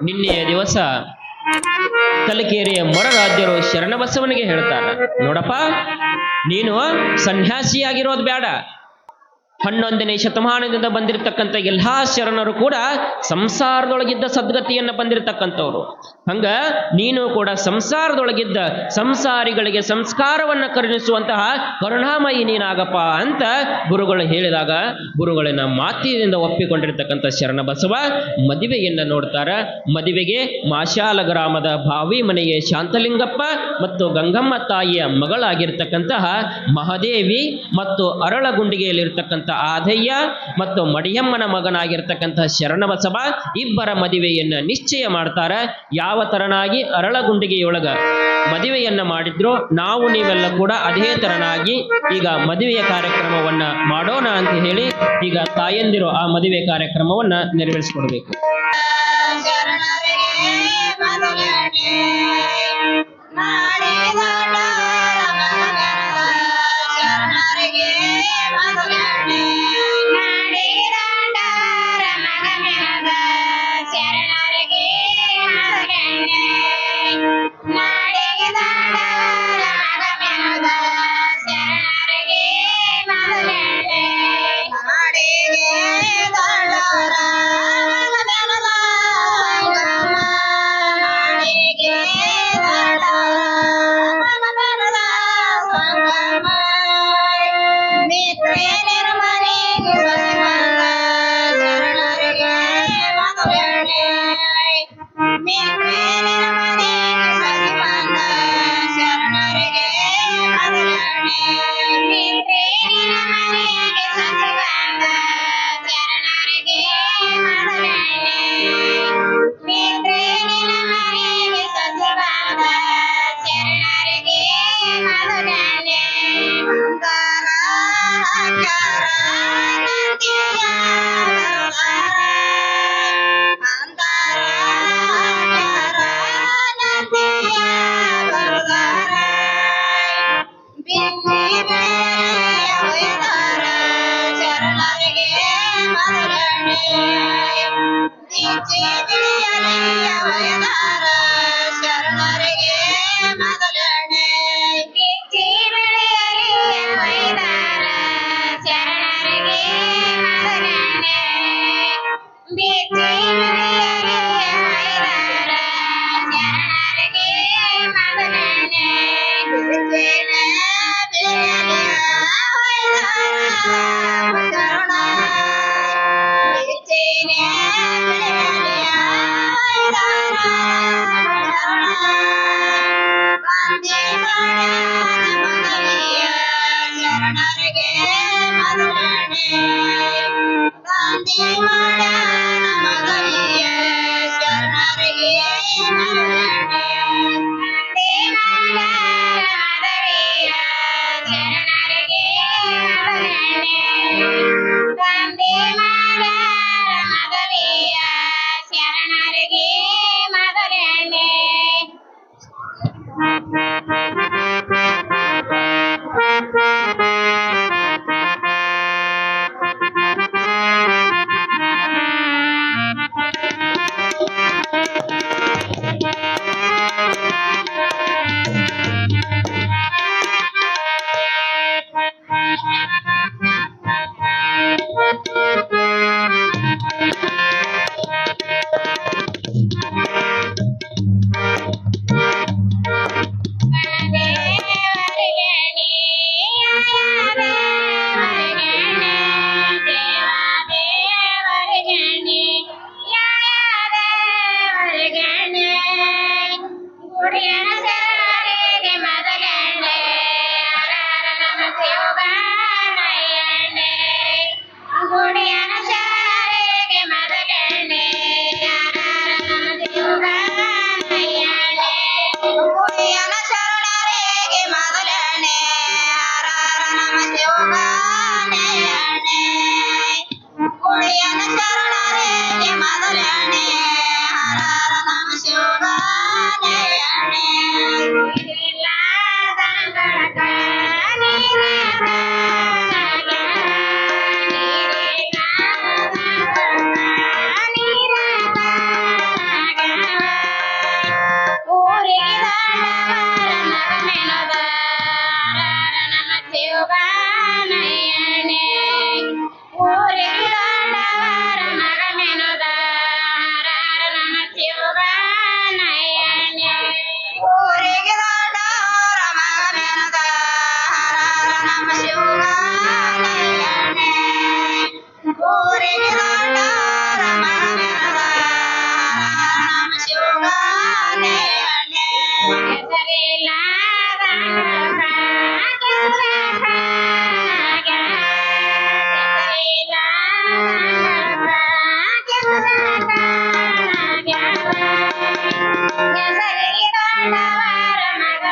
ನಿನ್ನೆಯ ದಿವಸ ಕಲಕೇರಿಯ ಮೊರರಾಜ್ಯರು ಶರಣಬಸವನಿಗೆ ಹೇಳ್ತಾರೆ, ನೋಡಪ್ಪ, ನೀನು ಸನ್ಯಾಸಿಯಾಗಿರೋದು ಬೇಡ. 11ನೇ ಶತಮಾನದಿಂದ ಬಂದಿರತಕ್ಕಂಥ ಎಲ್ಲಾ ಶರಣರು ಕೂಡ ಸಂಸಾರದೊಳಗಿದ್ದ ಸದ್ಗತಿಯನ್ನು ಬಂದಿರತಕ್ಕಂಥವ್ರು. ಹಂಗ ನೀನು ಕೂಡ ಸಂಸಾರದೊಳಗಿದ್ದ ಸಂಸಾರಿಗಳಿಗೆ ಸಂಸ್ಕಾರವನ್ನ ಕರುಣಿಸುವಂತಹ ಕರುಣಾಮಯಿ ನೀನಾಗಪ್ಪ ಅಂತ ಗುರುಗಳು ಹೇಳಿದಾಗ ಗುರುಗಳಿನ ಮಾತಿನಿಂದ ಒಪ್ಪಿಕೊಂಡಿರ್ತಕ್ಕಂಥ ಶರಣ ಬಸವ ಮದುವೆಯನ್ನ ನೋಡ್ತಾರ. ಮದುವೆಗೆ ಮಾಶಾಲ ಗ್ರಾಮದ ಭಾವಿ ಮನೆಯ ಶಾಂತಲಿಂಗಪ್ಪ ಮತ್ತು ಗಂಗಮ್ಮ ತಾಯಿಯ ಮಗಳಾಗಿರ್ತಕ್ಕಂತಹ ಮಹಾದೇವಿ ಮತ್ತು ಅರಳಗುಂಡಿಗೆಯಲ್ಲಿರ್ತಕ್ಕಂಥ ಆದಯ್ಯ ಮತ್ತು ಮಡಿಯಮ್ಮನ ಮಗನಾಗಿರ್ತಕ್ಕಂಥ ಶರಣಬಸವ ಇಬ್ಬರ ಮದುವೆಯನ್ನ ನಿಶ್ಚಯ ಮಾಡ್ತಾರ. ಯಾವ ತರನಾಗಿ ಅರಳಗುಂಡಿಗೆಯೊಳಗ ಮದುವೆಯನ್ನ ಮಾಡಿದ್ರು ನಾವು ನೀವೆಲ್ಲ ಕೂಡ ಅದೇ ತರನಾಗಿ ಈಗ ಮದುವೆಯ ಕಾರ್ಯಕ್ರಮವನ್ನ ಮಾಡೋಣ ಅಂತ ಹೇಳಿ ಈಗ ತಾಯಂದಿರು ಆ ಮದುವೆ ಕಾರ್ಯಕ್ರಮವನ್ನ ನೆರವೇರಿಸಿಕೊಡ್ಬೇಕು.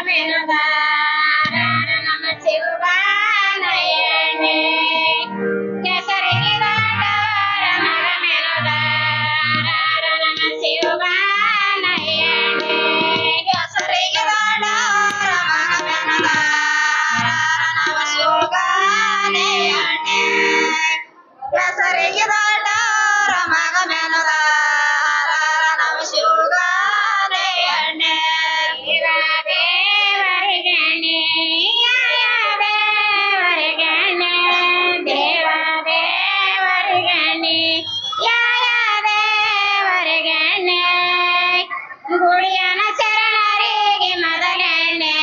ಮೆನುದಾರ ನಮ ಶಿವಗಾನಯನೆ ಕೆಸರಿಗೆ ದಾಟವರ ಮಗ ಮೆನುದಾರ ನಮ ಶಿವಗಾನಯನೆ ಕೆಸರಿಗೆ ದಾಟವರ ಮಗ ಮೆನುದಾರ ನಮ ಶಿವಗಾನಯನೆ ಕೆಸರಿಗೆ ದಾಟವರ ಮಗ ಮೆನುದಾರ ನಮ ಶಿವಗಾನಯನೆ ದೇವರಿಗಣೆ ದೇವರಿಗಣೆ ದೇವ ದೇವರಿಗಣೆ ದೇವರಿಗಣೆ ಗುಳಿಯನ ಶರಣರಿಗೆ ಮೊದಲಣ್ಣೆ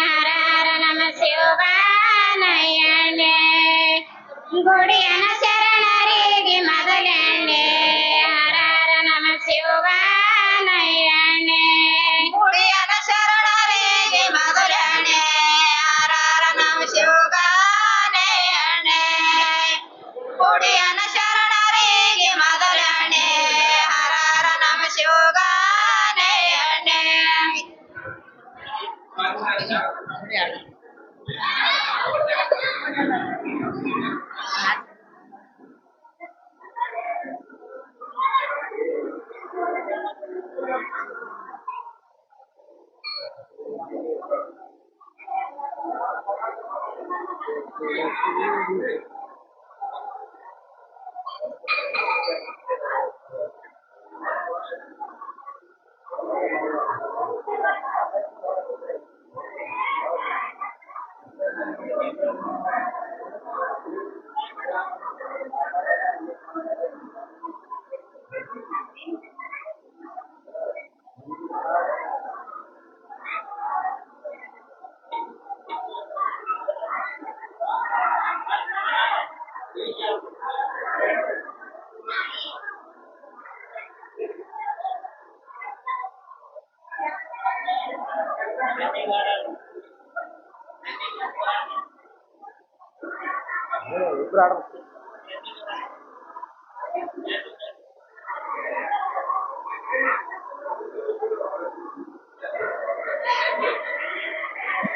ಹರ ಹರ ನಮ ಶಿವಗಾನಯನೆ ಗುಡಿಯನ ಶರಣರಿಗೆ ಮೊದಲಣ್ಣೆ ಹರ ಹರ ನಮ ಶಿವಗಾನಯನೆ ಗುಡಿಯನ ಶರಣರಿಗೆ ಮೊದಲಣ್ಣೆ ಹರ ಹರ ನಮ ಶಿವಗಾನಯನೆ ಗುಡಿಯನ ಶರಣರಿಗೆ ಮೊದಲಣ್ಣೆ ಹರ ಹರ ನಮ ಶಿವಗಾನಯನೆ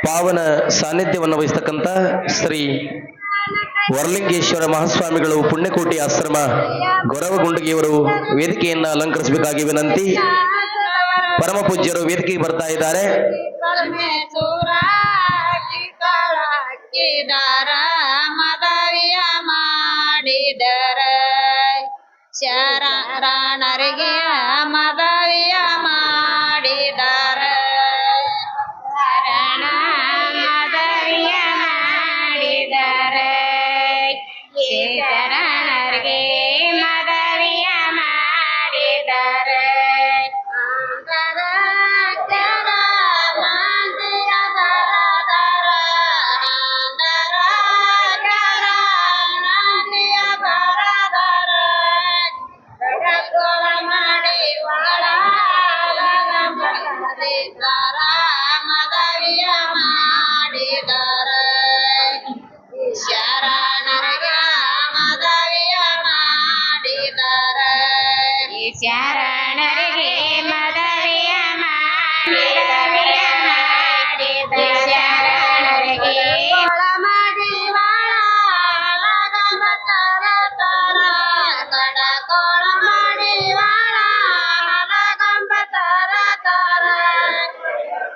ಪಾವನ ಸಾನ್ನಿಧ್ಯವನ್ನು ವಹಿಸ್ತಕ್ಕಂಥ ಶ್ರೀ ವರಲಿಂಗೇಶ್ವರ ಮಹಾಸ್ವಾಮಿಗಳು ಪುಣ್ಯಕೋಟಿ ಆಶ್ರಮ ಗೊರವಗುಂಡಗಿಯವರು ವೇದಿಕೆಯನ್ನು ಅಲಂಕರಿಸಬೇಕಾಗಿ ವಿನಂತಿ. ಪರಮ ಪೂಜ್ಯರು ವೇದಿಕೆಗೆ ಬರ್ತಾ ಇದ್ದಾರೆ. ಮದವಿಯ ಮಾಡಿದರ ಶರಣರಿಗೆ ಮದವಿಯ ಮಾಡಿದರ ಶರಣ ಮದವಿಯ ಮಾಡಿದರೆ ಈ ಶರಣರಿಗೆ ಮದವಿಯ ಮಾಡಿದರೆ ಮದವಿಯ ಮಾಡಿದರೆ ಶರಣರಿಗೆ ಮದವಿಯ ಮಾಡಿದರೆ ಶರಣರಿಗೆ ಮದವಿಯ ಮಾಡಿದರೆ ಶರಣರಿಗೆ ಮಾಡಿ ಕಡಕೋಳ ಮಾಡಿ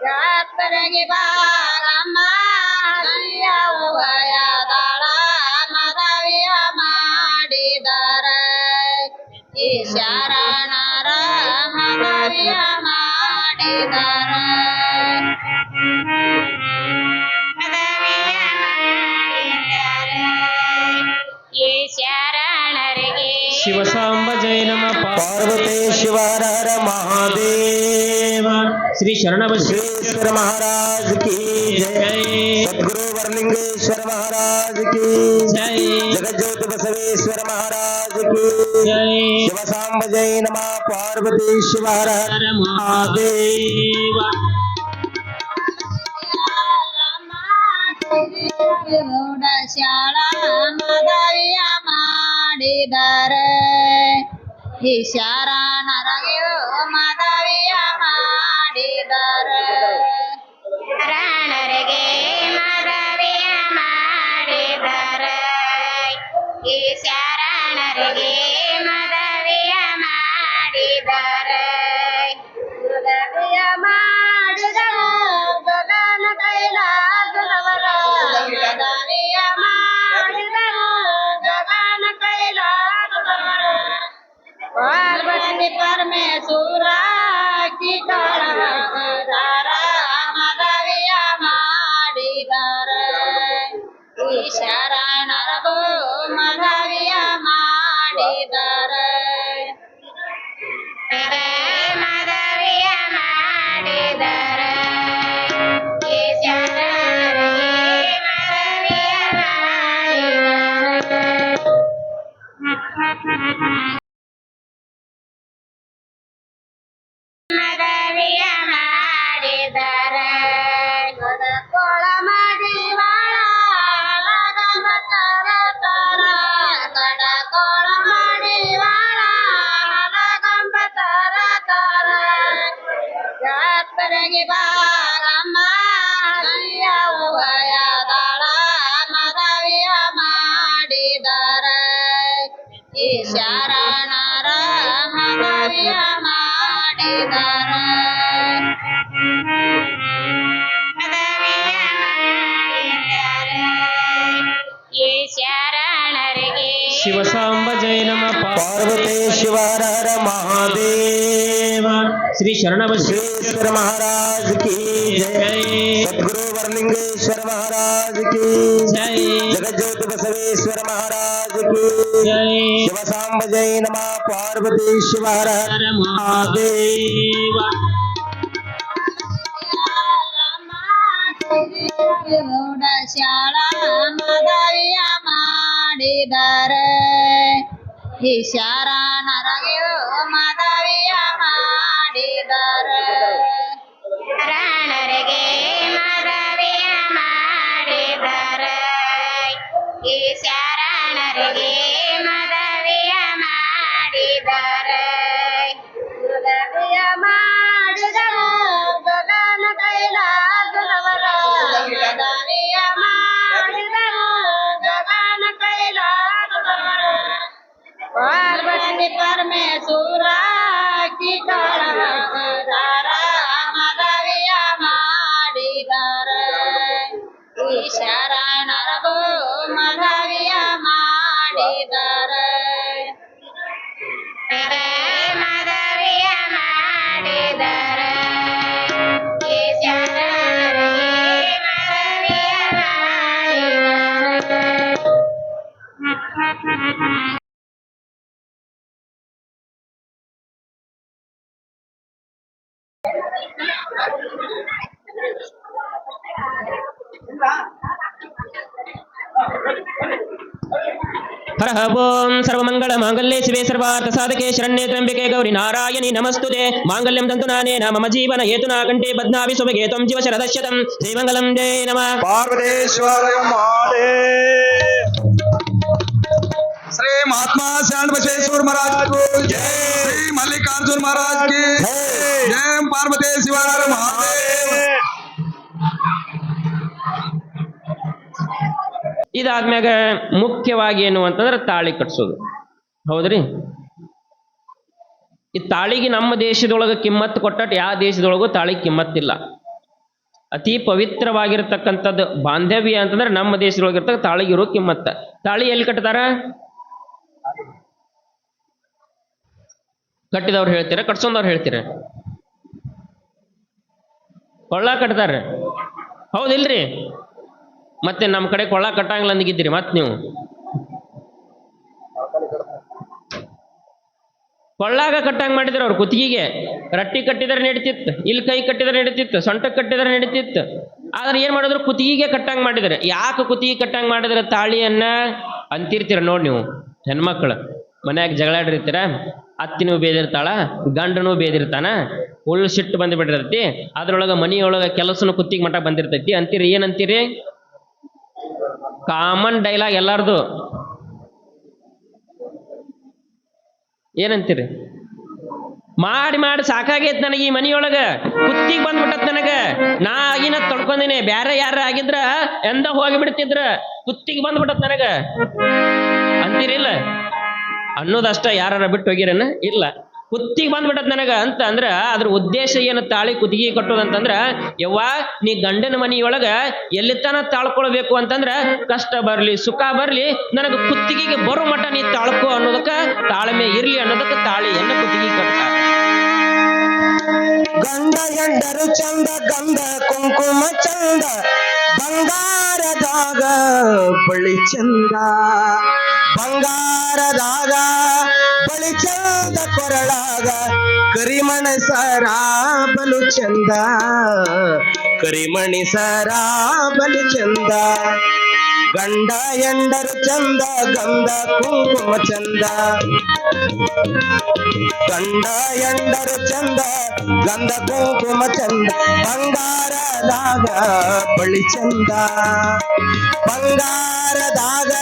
ಜಾತ್ರೆಗೆ ಬಾರಮ್ಮ ಉಭಯದಾಳ ಮದವಿಯ ಮಾಡಿದರೆ ಈ ಶರಣರ ಮದವಿಯ ಮಾಡಿದರೆ ಮದವಿಯ ಮಾಡಿದರೆ ಈ ಶರಣರಿಗೆ ಶಿವಸಾಂಬ ಜಯ ನಮ ಪಾರ್ವತೇಶ್ವರ ಹರ ಮಹಾದೇವ. ಶ್ರೀ ಶರಣಬಸವ श्रीश्वर महाराज की जय. सद्गुरु वरलिंगेश्वर महाराज की जय. जगज्योति बसवेश्वर महाराज की जय. शिवसांब जय नमः. पार्वतीश्वर हर महादेव. ಶಾಲಾ ಮದವಿಯ ಮಾಡಿದರೆ ಈ ಶರಣರಿಗೆ ಮದವಿಯ ಮಾಡಿದರೆ ಪರಗಿ ಬಾರಮ್ಮ ವಯದಾಳ ಮದವಿಯ ಮಾಡಿದರ ಈ ಶರಣರ ಮದವಿಯ ಮಾಡಿದರ ಮದವಿಯ ಮಾಡಿದರ ಈ ಶರಣರಿಗೆ ಶಿವಸಾಂಬ ಜಯ ನಮಃ पार्वतेश्वर हर महादेव ಶ್ರೀ ಶರಣಬಸವೇಶ್ವರ श्रीश्वर महाराज की जय सद्गुरु वरलिंगेश्वर महाराज की ಜೈ जगज्योति बसवेश्वर महाराज की ಜೈ शिवसांब जय नमः पार्वतेश्वर हर महादेव ಗೌಡ ಶಾಳಾ ಮದವಿಯ ಮಾಡಿದರ ಈ ಶರಣರಿಗೆ ಮದವಿಯ ಮಾಡಿದರ ಶರಣರಿಗೆ ಮದವಿಯ ಮಾಡಿದರ ಈ ಶರಣರಿಗೆ ಮದವಿಯ ಮಾಡಿದರ ಮದವಿಯ ಮಾಡಿದರ ಗಗನ ಕೈಲಾಸದವರ ಮದವಿಯ ಮಾಡಿದರ ಗಗನ ಕೈಲಾಸದವರ ಪಾರ್ವತಿ ಪರಮೇಶ್ವರ ಕಿಟಳವರ ಮದವಿಯ ಮಾಡಿದರ ಈ ಶರಣರಗೂ ಮದವಿಯ ಮಾಡಿದರ ಮದವಿಯ ಮಾಡಿದರ ಈ ಶರಣರಿಗೆ ಮದವಿಯ ಮಾಡಿದರ ಹರ ಓಂ ಸರ್ವಮಂಗಳ ಮಾಂಗಲ್ಯೆ ಶಿವೆ ಸರ್ವಾರ್ಥ ಸಾಧಕೆ ಶರಣ್ಯೆ ತ್ರ್ಯಂಬಕೆ ಗೌರಿ ನಾರಾಯಣಿ ನಮಸ್ತುತೆ ಮಾಂಗಲ್ಯಂ ತಂತು ನಾನೇನ ಮಮ ಜೀವನ ಹೇತುನಾ ಕಂಠೆ ಬದ್ನಾಭಿ ಸುಭಗೆ ತ್ವಂ ಜೀವ ಶರದಶ್ಯತಂ ಶ್ರೀಮಂಗಲಂ ಜಯ ನಮಃ पार्वतेश्वर महादेव श्री महात्मा शरण बसवेश्वर महाराज को जय श्री मल्लिकार्जुन महाराज की जय पार्वतेश्वर महादेव ಇದಾದ್ಮ್ಯಾಗ ಮುಖ್ಯವಾಗಿ ಏನು ಅಂತಂದ್ರೆ ತಾಳಿ ಕಟ್ಸೋದು ಹೌದ್ರಿ ಈ ತಾಳಿಗೆ ನಮ್ಮ ದೇಶದೊಳಗೆ ಕಿಮ್ಮತ್ತು ಕೊಟ್ಟಟ್ ಯಾವ ದೇಶದೊಳಗೂ ತಾಳಿ ಕಿಮ್ಮತ್ತಿಲ್ಲ ಅತಿ ಪವಿತ್ರವಾಗಿರ್ತಕ್ಕಂಥದ್ದು ಬಾಂಧವ್ಯ ಅಂತಂದ್ರೆ ನಮ್ಮ ದೇಶದೊಳಗಿರ್ತಕ್ಕ ತಾಳಿಗಿರೋ ಕಿಮ್ಮತ್ತ ತಾಳಿ ಎಲ್ಲಿ ಕಟ್ತಾರ ಕಟ್ಟಿದವ್ರು ಹೇಳ್ತೀರ ಕಟ್ಸೋದವ್ರು ಹೇಳ್ತೀರ ಕೊಳ್ಳ ಕಟ್ತಾರ ಹೌದಿಲ್ರಿ ಮತ್ತೆ ನಮ್ಮ ಕಡೆ ಕೊಳ್ಳ ಕಟ್ಟಂಗಿಲ್ಲ ಅಂದಿಗಿದ್ದೀರಿ ಮತ್ತೆ ನೀವು ಕೊಳ್ಳಾಗ ಕಟ್ಟಂಗ್ ಮಾಡಿದ್ರು ಅವ್ರು ಕುತ್ತಿಗೆಗೆ ರಟ್ಟಿ ಕಟ್ಟಿದ್ರೆ ನಡೀತಿತ್ತು ಇಲ್ಲಿ ಕೈ ಕಟ್ಟಿದ್ರೆ ನಡೀತಿತ್ತು ಸೊಂಟಕ್ಕೆ ಕಟ್ಟಿದ್ರೆ ನಡೀತಿತ್ತು ಆದ್ರೆ ಏನ್ ಮಾಡಿದ್ರು ಕುತ್ತಿಗೆಗೆ ಕಟ್ಟಂಗ್ ಮಾಡಿದ್ರೆ ಯಾಕೆ ಕುತ್ತಿಗೆ ಕಟ್ಟಂಗ್ ಮಾಡಿದ್ರೆ ತಾಳಿಯನ್ನ ಅಂತಿರ್ತೀರ ನೋಡಿ ನೀವು ಹೆಣ್ಮಕ್ಳು ಮನ್ಯಾಗ ಜಗಳಾಡಿರ್ತೀರ ಅತ್ತಿನೂ ಬೇದಿರ್ತಾಳ ಗಂಡನೂ ಬೇದಿರ್ತಾನ ಉಳ್ಳು ಸಿಟ್ಟು ಬಂದು ಬಿಟ್ಟಿರ್ತೈತಿ ಅದ್ರೊಳಗ ಮನಿಯೊಳಗ ಕೆಲಸನು ಕುತ್ತಿಗೆ ಮಠ ಬಂದಿರ್ತೈತಿ ಅಂತೀರಿ ಏನಂತೀರಿ ಕಾಮನ್ ಡೈಲಾಗ್ ಎಲ್ಲಾರ್ದು ಏನಂತೀರಿ ಮಾಡಿ ಮಾಡಿ ಸಾಕಾಗೈತ್ ನನಗೆ ಈ ಮನಿಯೊಳಗ ಕುತ್ತಿಗೆ ಬಂದ್ಬಿಟ್ಟತ್ ನನಗ ನಾ ಆಗಿನ ತೊಡ್ಕೊಂಡಿನಿ ಬ್ಯಾರೆ ಯಾರ ಆಗಿದ್ರ ಎಂದ ಹೋಗಿ ಬಿಡ್ತಿದ್ರ ಕುತ್ತಿಗೆ ಬಂದ್ಬಿಟ್ಟತ್ ನನಗ ಅಂತೀರಿಲ್ಲ ಅನ್ನೋದಷ್ಟ ಯಾರ ಬಿಟ್ಟು ಹೋಗಿರೇನ ಇಲ್ಲ ಕುತ್ತಿಗೆ ಬಂದ್ಬಿಟ್ಟತ್ ನನಗ ಅಂತ ಅಂದ್ರ ಅದ್ರ ಉದ್ದೇಶ ಏನು ತಾಳಿ ಕುತ್ತಿಗೆ ಕಟ್ಟೋದಂತಂದ್ರ ಯವ್ವ ನೀ ಗಂಡನ ಮನಿಯೊಳಗ ಎಲ್ಲಿತನ ತಾಳ್ಕೊಳ್ಬೇಕು ಅಂತಂದ್ರ ಕಷ್ಟ ಬರ್ಲಿ ಸುಖ ಬರ್ಲಿ ನನಗ ಕುತ್ತಿಗೆಗೆ ಬರೋ ಮಠ ನೀ ತಾಳ್ಕೊ ಅನ್ನೋದಕ್ಕ ತಾಳ್ಮೆ ಇರ್ಲಿ ಅನ್ನೋದಕ್ಕ ತಾಳಿಯನ್ನ ಕುತ್ತಿಗೆ ಕಟ್ತಾರೆ ಗಂಡ ಹೆಂಡರು ಚಂದ ಗಂಧ ಕುಂಕುಮ ಚಂದ ಬಂಗಾರದಾಗ ಬಳಿ ಚಂದ ಬಂಗಾರದಾಗ ಬಳಿ ಚಂದ ಕೊರಳಾಗ ಕರಿಮಣಿ ಸರ ಬಲು ಚಂದ ಕರಿಮಣಿ ಸರ ಬಲು ಚಂದ ಗಂಡ ಎಂಡರು ಚಂದ ಗಂಧ ಕುಂಕುಮ ಚಂದ ಗಂಡ ಎಂಡರು ಚಂದ ಗಂಧ ಕುಂಕುಮ ಚಂದ ಬಂಗಾರದಾಗ ಬಳಿ ಚಂದ ಬಂಗಾರದಾಗ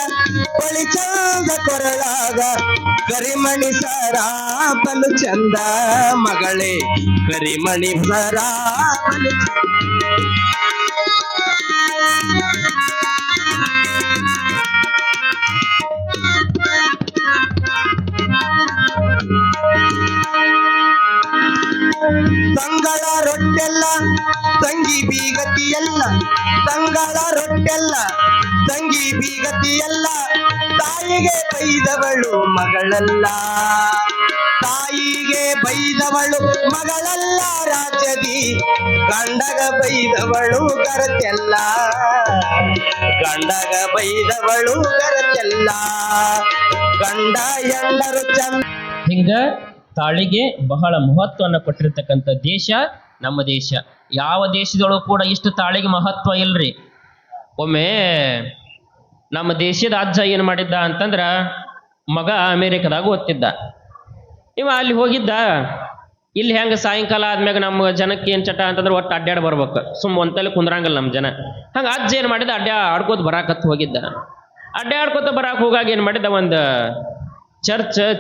ಬಳಿ ಚಂದ ಕೊರಳಾಗ ಕರಿಮಣಿ ಸರ ಬಲು ಚಂದ ಮಗಳೇ ಕರಿಮಣಿ ಸರ ಬಲು ತಂಗಳ ರೊಟ್ಟೆಲ್ಲ ತಂಗಿ ಬೀಗತಿಯಲ್ಲ ತಂಗಳ ರೊಟ್ಟೆಲ್ಲ ತಂಗಿ ಬೀಗತಿಯಲ್ಲ ತಾಯಿಗೆ ಬೈದವಳು ಮಗಳಲ್ಲ ತಾಯಿಗೆ ಬೈದವಳು ಮಗಳಲ್ಲ ರಾಜ್ಯದಿ ಗಂಡಗ ಬೈದವಳು ಗರತೆಲ್ಲ ಗಂಡಗ ಬೈದವಳು ಗರತೆಲ್ಲ ಗಂಡ ಎಂಡರು ಚಂದ. ಹಿಂಗ ತಾಳಿಗೆ ಬಹಳ ಮಹತ್ವವನ್ನು ಕೊಟ್ಟಿರ್ತಕ್ಕಂಥ ದೇಶ ನಮ್ಮ ದೇಶ. ಯಾವ ದೇಶದೊಳಗೂ ಕೂಡ ಇಷ್ಟು ತಾಳಿಗೆ ಮಹತ್ವ ಇಲ್ರಿ. ಒಮ್ಮೆ ನಮ್ಮ ದೇಶದ ಅಜ್ಜ ಏನು ಮಾಡಿದ್ದ ಅಂತಂದ್ರ, ಮಗ ಅಮೇರಿಕದಾಗ ಓದ್ತಿದ್ದ. ಇವ ಅಲ್ಲಿ ಹೋಗಿದ್ದ. ಇಲ್ಲಿ ಹೆಂಗ ಸಾಯಂಕಾಲ ಆದ್ಮ್ಯಾಗ ನಮ್ಮ ಜನಕ್ಕೆ ಏನ್ ಚಟ ಅಂತಂದ್ರೆ ಒಟ್ಟು ಅಡ್ಡಾಡ್ ಬರ್ಬೇಕು, ಒಂತಲ್ಲಿ ಕುಂದ್ರಂಗಲ್ಲ ನಮ್ಮ ಜನ. ಹಂಗ ಅಜ್ಜ ಏನ್ ಮಾಡಿದ, ಆಡ್ಕೋತ ಬರಾಕತ್ ಹೋಗಿದ್ದ. ಅಡ್ಡಾಡ್ಕೋತ ಬರಾಕ್ ಹೋಗಾಗ ಏನ್ ಮಾಡಿದ, ಒಂದು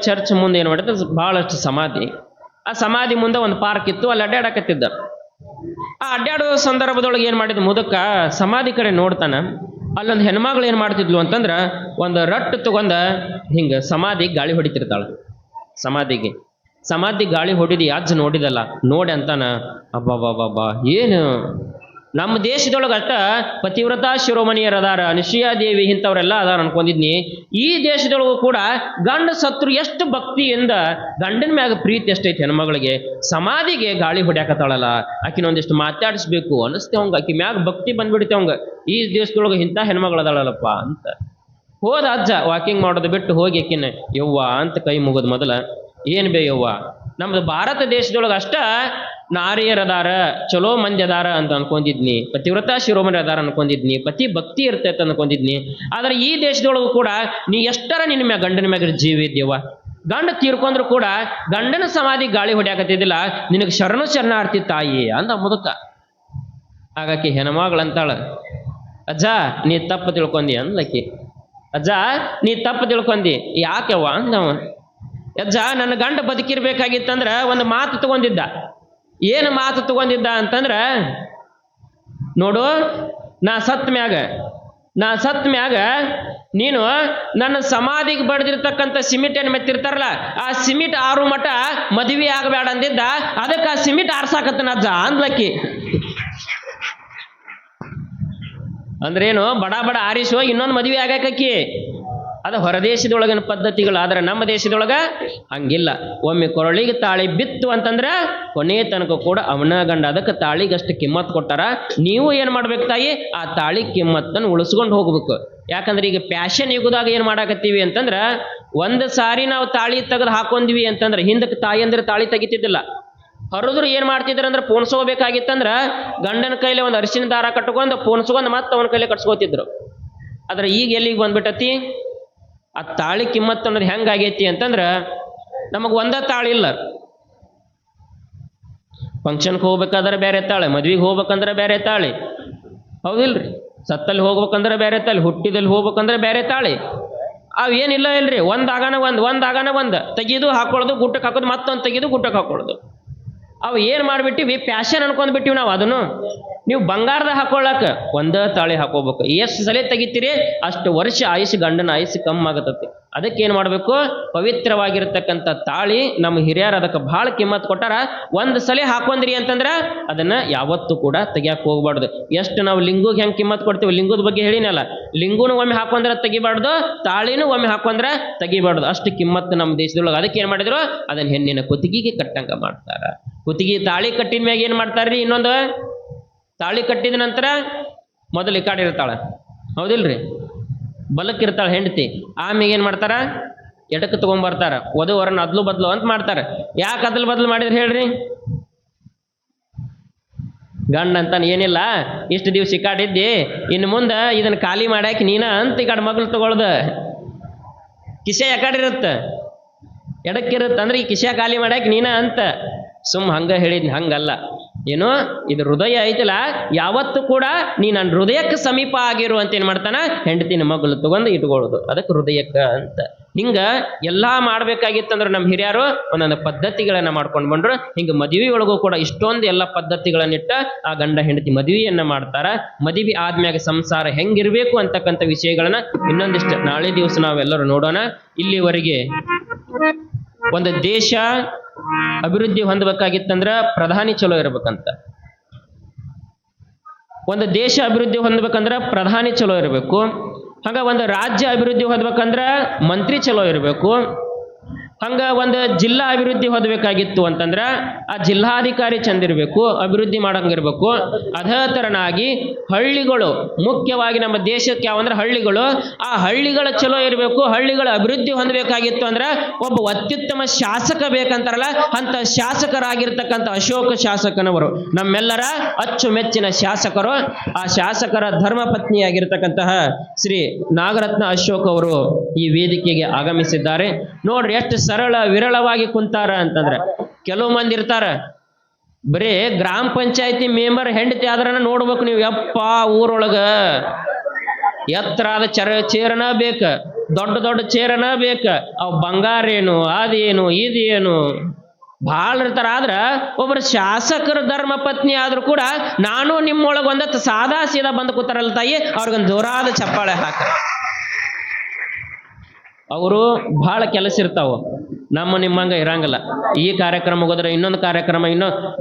ಚರ್ಚ್ ಮುಂದೆ ಏನು ಮಾಡಿದ, ಬಹಳಷ್ಟು ಸಮಾಧಿ. ಆ ಸಮಾಧಿ ಮುಂದೆ ಒಂದು ಪಾರ್ಕ್ ಇತ್ತು, ಅಲ್ಲಿ ಅಡ್ಡಾಡಕತ್ತಿದ್ದ. ಆ ಅಡ್ಡಾಡೋ ಸಂದರ್ಭದೊಳಗೆ ಏನ್ ಮಾಡಿದ, ಮುದಕ್ಕ ಸಮಾಧಿ ಕಡೆ ನೋಡ್ತಾನ. ಅಲ್ಲೊಂದು ಹೆಣ್ಮಗಳು ಏನ್ ಮಾಡ್ತಿದ್ಲು ಅಂತಂದ್ರ, ಒಂದು ರಟ್ಟು ತಗೊಂಡ ಹಿಂಗ ಸಮಾಧಿ ಗಾಳಿ ಹೊಡಿತಿರ್ತಾಳ. ಸಮಾಧಿ ಗಾಳಿ ಹೊಡಿದಿ ಅಜ್ಜ ನೋಡಿದಲ್ಲ, ನೋಡಿ ಅಂತಾನ, ಅಬ್ಬಾ ಏನು ನಮ್ಮ ದೇಶದೊಳಗ ಅಷ್ಟ ಪತಿವ್ರತಾ ಶಿರೋಮಣಿಯರದಾರ, ಅನುಸೂಯಾದೇವಿ ಇಂಥವ್ರೆಲ್ಲ ಅದಾರ ಅನ್ಕೊಂಡಿದ್ನಿ. ಈ ದೇಶದೊಳಗೂ ಕೂಡ ಗಂಡ ಸತ್ರು ಎಷ್ಟು ಭಕ್ತಿಯಿಂದ ಗಂಡನ ಮ್ಯಾಗ ಪ್ರೀತಿ ಎಷ್ಟೈತಿ ಹೆಣ್ಮಗಳಿಗೆ, ಸಮಾಧಿಗೆ ಗಾಳಿ ಹೊಡ್ಯಾಕತ್ತಾಳಲ್ಲ, ಆಕಿನ ಒಂದಿಷ್ಟು ಮಾತಾಡಿಸ್ಬೇಕು ಅನಿಸ್ತೇ ಅವಂಗ, ಆಕಿ ಮ್ಯಾಗ ಭಕ್ತಿ ಬಂದ್ಬಿಡ್ತೆ ಅವಂಗ, ಈ ದೇಶದೊಳಗೆ ಇಂಥ ಹೆಣ್ಮಗಳು ಅದಾಳಲ್ಲಪ್ಪ ಅಂತ. ಹೋದ ಅಜ್ಜ ವಾಕಿಂಗ್ ಮಾಡೋದು ಬಿಟ್ಟು ಹೋಗಿ ಆಕಿನ ಯವ್ವ ಅಂತ ಕೈ ಮುಗಿದ್ ಮೊದಲ, ಏನ್ ಬೇ ಯವ್ವ, ನಮ್ದು ಭಾರತ ದೇಶದೊಳಗೆ ಅಷ್ಟ ನಾರಿಯರದಾರ, ಚಲೋ ಮಂದಿ ಅದಾರ ಅಂತ ಅನ್ಕೊಂಡಿದ್ನಿ, ಪತಿವ್ರತಾ ಶಿರೋಮಣಿ ಅದಾರ ಅನ್ಕೊಂಡಿದ್ನಿ, ಪತಿ ಭಕ್ತಿ ಇರ್ತೈತೆ ಅನ್ಕೊಂಡಿದ್ನಿ. ಆದ್ರೆ ಈ ದೇಶದೊಳಗೂ ಕೂಡ ನೀ ಎಷ್ಟರ ನಿನ್ನ ಮ್ಯಾಗ ಗಂಡನ ಮ್ಯಾಗ ಜೀವ ಇದ್ದೀವ, ಗಂಡ ತೀರ್ಕೊಂಡ್ರು ಕೂಡ ಗಂಡನ ಸಮಾಧಿ ಗಾಳಿ ಹೊಡ್ಯಾಕತ್ತಿದ್ದಿಲ್ಲ, ನಿನಗೆ ಶರಣಾರ್ಥಿ ತಾಯಿ ಅಂದ ಮುದಕ. ಹಾಗಾಕಿ ಹೆಣ್ಮಗಳಂತಾಳ, ಅಜ್ಜ ನೀ ತಪ್ಪು ತಿಳ್ಕೊಂಡಿ ಅಂದ್ಲಕ್ಕಿ. ಅಜ್ಜ ನೀ ತಪ್ಪು ತಿಳ್ಕೊಂಡಿ ಯಾಕೆವ್ವ ಅಂದವ. ಅಜ್ಜ ನನ್ನ ಗಂಡ ಬದುಕಿರ್ಬೇಕಾಗಿತ್ತಂದ್ರ ಒಂದು ಮಾತು ತಗೊಂಡಿದ್ದ. ಏನು ಮಾತು ತಗೊಂಡಿದ್ದ ಅಂತಂದ್ರ, ನೋಡು ನಾ ಸತ್ ಮ್ಯಾಗ ನೀನು ನನ್ನ ಸಮಾಧಿಗೆ ಬಡ್ದಿರ್ತಕ್ಕಂಥ ಸಿಮೆಂಟ್ ಏನು ಮೆತ್ತಿರ್ತಾರಲ್ಲ, ಆ ಸಿಮೆಂಟ್ ಆರು ಮಠ ಮದುವೆ ಆಗಬೇಡ ಅಂದಿದ್ದ, ಅದಕ್ಕೆ ಆ ಸಿಮೆಂಟ್ ಆರ್ಸಾಕತ್ತನ ಅಜ್ಜ ಅಂದ್ಲಕ್ಕಿ. ಅಂದ್ರೇನು, ಬಡ ಆರಿಸೋ ಇನ್ನೊಂದು ಮದುವೆ ಆಗಾಕಿ. ಅದು ಹೊರದೇಶದೊಳಗಿನ ಪದ್ಧತಿಗಳು. ಆದ್ರೆ ನಮ್ಮ ದೇಶದೊಳಗ ಹಂಗಿಲ್ಲ. ಒಮ್ಮೆ ಕೊರಳಿಗೆ ತಾಳಿ ಬಿತ್ತು ಅಂತಂದ್ರೆ ಕೊನೆ ತನಕ ಕೂಡ ಅವನ ಗಂಡ. ಅದಕ್ಕೆ ತಾಳಿಗಷ್ಟು ಕಿಮ್ಮತ್ ಕೊಟ್ಟಾರ. ನೀವು ಏನ್ ಮಾಡ್ಬೇಕು ತಾಯಿ, ಆ ತಾಳಿ ಕಿಮ್ಮತ್ತನ್ನು ಉಳಿಸ್ಕೊಂಡು ಹೋಗ್ಬೇಕು. ಯಾಕಂದ್ರೆ ಈಗ ಪ್ಯಾಶನ್ ಯುಗದಾಗ ಏನ್ ಮಾಡಾಕತ್ತೀವಿ ಅಂತಂದ್ರ, ಒಂದು ಸಾರಿ ನಾವು ತಾಳಿ ತೆಗೆದು ಹಾಕೊಂಡ್ವಿ ಅಂತಂದ್ರೆ ಹಿಂದಕ್ಕೆ ತಾಯಿ ಅಂದ್ರೆ ತಾಳಿ ತೆಗಿತಿದ್ದಿಲ್ಲ. ಹರಿದ್ರು ಏನ್ ಮಾಡ್ತಿದ್ರ ಅಂದ್ರೆ ಪೋಣಿಸ್ಕೋಬೇಕಾಗಿತ್ತಂದ್ರ ಗಂಡನ ಕೈಲಿ ಒಂದು ಅರಿಶಿನ ದಾರ ಕಟ್ಕೊಂಡು ಪೋಣಿಸ್ಕೊಂಡು ಮತ್ತೆ ಅವನ ಕೈಲಿ ಕಟ್ಸ್ಕೋತಿದ್ರು. ಆದ್ರೆ ಈಗ ಎಲ್ಲಿಗೆ ಬಂದ್ಬಿಟ್ಟತಿ, ಆ ತಾಳಿ ಕಿಮ್ಮತ್ತು ಅನ್ನೋದು ಹೆಂಗಾಗೈತಿ ಅಂತಂದ್ರ, ನಮಗ್ ಒಂದ ತಾಳಿ ಇಲ್ಲ. ಫಂಕ್ಷನ್ಗೆ ಹೋಗ್ಬೇಕಾದ್ರೆ ಬೇರೆ ತಾಳಿ, ಮದ್ವಿಗೆ ಹೋಗ್ಬೇಕಂದ್ರೆ ಬೇರೆ ತಾಳಿ, ಹೌದಿಲ್ರಿ? ಸತ್ತಲ್ಲಿ ಹೋಗ್ಬೇಕಂದ್ರೆ ಬೇರೆ ತಾಳಿ, ಹುಟ್ಟಿದಲ್ಲಿ ಹೋಗ್ಬೇಕಂದ್ರೆ ಬೇರೆ ತಾಳಿ. ಅವೇನಿಲ್ಲ ಇಲ್ರಿ. ಒಂದಾಗನ ಒಂದು ತೆಗೀದು ಹಾಕೊಳ್ಳೋದು, ಗುಟ್ಟಕ್ಕೆ ಹಾಕೋದು, ಮತ್ತೊಂದು ತೆಗೀದು ಗುಟ್ಟಕ್ಕೆ ಹಾಕೊಳ್ಳೋದು. ಅವು ಏನು ಮಾಡಿಬಿಟ್ಟಿವಿ, ಪ್ಯಾಶನ್ ಅನ್ಕೊಂಡ್ಬಿಟ್ಟಿವಿ ನಾವು. ಅದನ್ನು ನೀವು ಬಂಗಾರದ ಹಾಕೊಳ್ಳಾಕ ಒಂದ ತಾಳಿ ಹಾಕೋಬೇಕು. ಎಷ್ಟು ಸಲ ತೆಗಿತೀರಿ ಅಷ್ಟು ವರ್ಷ ಆಯುಷ್, ಗಂಡನ ಆಯುಷ್ ಕಮ್ಮಿ ಆಗತತಿ. ಅದಕ್ಕೆ ಏನು ಮಾಡಬೇಕು, ಪವಿತ್ರವಾಗಿರ್ತಕ್ಕಂಥ ತಾಳಿ ನಮ್ಮ ಹಿರಿಯರು ಅದಕ್ಕೆ ಭಾಳ ಕಿಮ್ಮತ್ ಕೊಟ್ಟಾರ. ಒಂದು ಸಲ ಹಾಕೊಂಡ್ರಿ ಅಂತಂದ್ರೆ ಅದನ್ನ ಯಾವತ್ತೂ ಕೂಡ ತೆಗಿಯಕ್ಕೆ ಹೋಗ್ಬಾರ್ದು. ಎಷ್ಟು ನಾವು ಲಿಂಗುಗೆ ಹೆಂಗೆ ಕಿಮ್ಮತ್ ಕೊಡ್ತೀವಿ, ಲಿಂಗದ ಬಗ್ಗೆ ಹೇಳಿನಲ್ಲ, ಲಿಂಗುನು ಒಮ್ಮೆ ಹಾಕೊಂಡ್ರೆ ತೆಗಿಬಾರ್ದು, ತಾಳಿನೂ ಒಮ್ಮೆ ಹಾಕೊಂಡ್ರೆ ತೆಗಿಬಾರ್ದು. ಅಷ್ಟು ಕಿಮ್ಮತ್ತು ನಮ್ಮ ದೇಶದೊಳಗೆ. ಅದಕ್ಕೆ ಏನು ಮಾಡಿದ್ರು, ಅದನ್ನ ಹೆಣ್ಣಿನ ಕುತ್ತಿಗೆಗೆ ಕಟ್ಟಂಗ ಮಾಡ್ತಾರ. ಕುತ್ತಿಗೆ ತಾಳಿ ಕಟ್ಟಿದ ಮ್ಯಾಗ ಏನು ಮಾಡ್ತಾರ್ರಿ, ಇನ್ನೊಂದು ತಾಳಿ ಕಟ್ಟಿದ ನಂತರ ಮೊದಲು ಈ ಕಾಡಿ ಇರ್ತಾಳೆ, ಹೌದಿಲ್ರಿ? ಬಲಕ್ಕಿರ್ತಾಳೆ ಹೆಂಡತಿ. ಆಮೇಲೆ ಏನು ಮಾಡ್ತಾರ, ಎಡಕ್ಕೆ ತಗೊಂಡ್ಬರ್ತಾರ, ವಧುವರನ್ನ ಅದ್ಲು ಬದ್ಲು ಅಂತ ಮಾಡ್ತಾರೆ. ಯಾಕೆ ಅದ್ಲು ಬದ್ಲು ಮಾಡಿದ್ರೆ ಹೇಳ್ರಿ? ಗಂಡ ಅಂತಾನೆ ಏನಿಲ್ಲ ಇಷ್ಟು ದಿವ್ಸ ಈ ಕಡೆ ಇದ್ದಿ ಇನ್ನು ಮುಂದೆ ಇದನ್ನ ಖಾಲಿ ಮಾಡ್ಯಾಕ ನೀನ ಅಂತ ಈ ಕಡೆ ಮಗಳು ತಗೊಳ್ದ ಕಿಸೆ ಯಾಕಡೆ ಇರುತ್ತೆ ಎಡಕ್ಕಿರುತ್ತೆ ಅಂದ್ರೆ ಈ ಕಿಸೆ ಖಾಲಿ ಮಾಡ್ಯಾಕ ನೀನ ಅಂತ ಹಂಗ ಹೇಳಿದ್ನಿ. ಹಂಗಲ್ಲ, ಏನು ಇದು ಹೃದಯ ಐತಿಲ್ಲ, ಯಾವತ್ತು ಕೂಡ ನೀ ನನ್ನ ಹೃದಯಕ್ಕೆ ಸಮೀಪ ಆಗಿರು ಅಂತ ಏನ್ ಮಾಡ್ತಾನ, ಹೆಂಡತಿನ ಮಗಳು ತಗೊಂಡು ಇಟ್ಕೊಳ್ಳೋದು, ಅದಕ್ಕೆ ಹೃದಯಕ್ಕ ಅಂತ. ಹಿಂಗ ಎಲ್ಲಾ ಮಾಡ್ಬೇಕಾಗಿತ್ತಂದ್ರೆ ನಮ್ಮ ಹಿರಿಯರು ಒಂದೊಂದು ಪದ್ಧತಿಗಳನ್ನ ಮಾಡ್ಕೊಂಡು ಬಂದ್ರು. ಹಿಂಗ ಮದುವೆ ಒಳಗೂ ಕೂಡ ಇಷ್ಟೊಂದು ಎಲ್ಲ ಪದ್ಧತಿಗಳನ್ನಿಟ್ಟ ಆ ಗಂಡ ಹೆಂಡತಿ ಮದುವೆಯನ್ನ ಮಾಡ್ತಾರ. ಮದುವೆ ಆದ್ಮ್ಯಾಗ ಸಂಸಾರ ಹೆಂಗಿರ್ಬೇಕು ಅಂತಕ್ಕಂಥ ವಿಷಯಗಳನ್ನ ಇನ್ನೊಂದಿಷ್ಟು ನಾಳೆ ದಿವಸ ನಾವೆಲ್ಲರೂ ನೋಡೋಣ. ಇಲ್ಲಿವರೆಗೆ ಒಂದು ದೇಶ ಅಭಿವೃದ್ಧಿ ಹೊಂದಬೇಕಾಗಿತ್ತಂದ್ರ ಪ್ರಧಾನಿ ಚಲೋ ಇರ್ಬೇಕಂತ. ಒಂದು ದೇಶ ಅಭಿವೃದ್ಧಿ ಹೊಂದಬೇಕಂದ್ರ ಪ್ರಧಾನಿ ಚಲೋ ಇರಬೇಕು. ಹಂಗ ಒಂದು ರಾಜ್ಯ ಅಭಿವೃದ್ಧಿ ಹೊಂದಬೇಕಂದ್ರ ಮಂತ್ರಿ ಚಲೋ ಇರಬೇಕು. ಹಂಗ ಒಂದು ಜಿಲ್ಲಾ ಅಭಿವೃದ್ಧಿ ಹೊಂದಬೇಕಾಗಿತ್ತು ಅಂತಂದ್ರ ಆ ಜಿಲ್ಲಾಧಿಕಾರಿ ಚಂದಿರ್ಬೇಕು, ಅಭಿವೃದ್ಧಿ ಮಾಡಂಗಿರ್ಬೇಕು. ಅದೇ ತರನಾಗಿ ಹಳ್ಳಿಗಳು, ಮುಖ್ಯವಾಗಿ ನಮ್ಮ ದೇಶಕ್ಕೆ ಯಾವಂದ್ರೆ ಹಳ್ಳಿಗಳು, ಆ ಹಳ್ಳಿಗಳ ಚಲೋ ಇರಬೇಕು. ಹಳ್ಳಿಗಳ ಅಭಿವೃದ್ಧಿ ಹೊಂದಬೇಕಾಗಿತ್ತು ಅಂದ್ರ ಒಬ್ಬ ಅತ್ಯುತ್ತಮ ಶಾಸಕ ಬೇಕಂತಾರಲ್ಲ, ಅಂತ ಶಾಸಕರಾಗಿರ್ತಕ್ಕಂಥ ಅಶೋಕ ಶಾಸಕನವರು ನಮ್ಮೆಲ್ಲರ ಅಚ್ಚುಮೆಚ್ಚಿನ ಶಾಸಕರು. ಆ ಶಾಸಕರ ಧರ್ಮಪತ್ನಿಯಾಗಿರ್ತಕ್ಕಂತಹ ಶ್ರೀ ನಾಗರತ್ನ ಅಶೋಕ್ ಅವರು ಈ ವೇದಿಕೆಗೆ ಆಗಮಿಸಿದ್ದಾರೆ. ನೋಡ್ರಿ ಎಷ್ಟು ಸರಳ ವಿರಳವಾಗಿ ಕುಂತಾರ ಅಂತಂದ್ರೆ. ಕೆಲವು ಮಂದಿ ಇರ್ತಾರ ಬರೀ ಗ್ರಾಮ ಪಂಚಾಯತಿ ಮೆಂಬರ್ ಹೆಂಡತಿ ಆದ್ರನ ನೋಡ್ಬೇಕು ನೀವು, ಯಪ್ಪ ಊರೊಳಗ ಎತ್ತರಾದ ಚೇರನ ಬೇಕ, ದೊಡ್ಡ ದೊಡ್ಡ ಚೇರನ ಬೇಕ, ಅವ್ ಬಂಗಾರೇನು ಅದೇನು ಇದೇನು ಭಾಳ ಇರ್ತಾರ. ಆದ್ರ ಒಬ್ಬರು ಶಾಸಕರ ಧರ್ಮ ಪತ್ನಿ ಆದ್ರೂ ಕೂಡ ನಾನು ನಿಮ್ಮೊಳಗ ಒಂದತ್ತು ಸಾದಾ ಸೀದಾ ಬಂದು ಕೂತಾರಲ್ಲ ತಾಯಿ, ಅವ್ರಿಗೊಂದು ಜೋರಾದ ಚಪ್ಪಾಳೆ ಹಾಕ. ಅವರು ಬಹಳ ಕೆಲಸ ಇರ್ತಾವ, ನಮ್ಮ ನಿಮ್ಮಂಗ ಇರಂಗಿಲ್ಲ. ಈ ಕಾರ್ಯಕ್ರಮ ಹೋದ್ರೆ ಇನ್ನೊಂದು ಕಾರ್ಯಕ್ರಮ,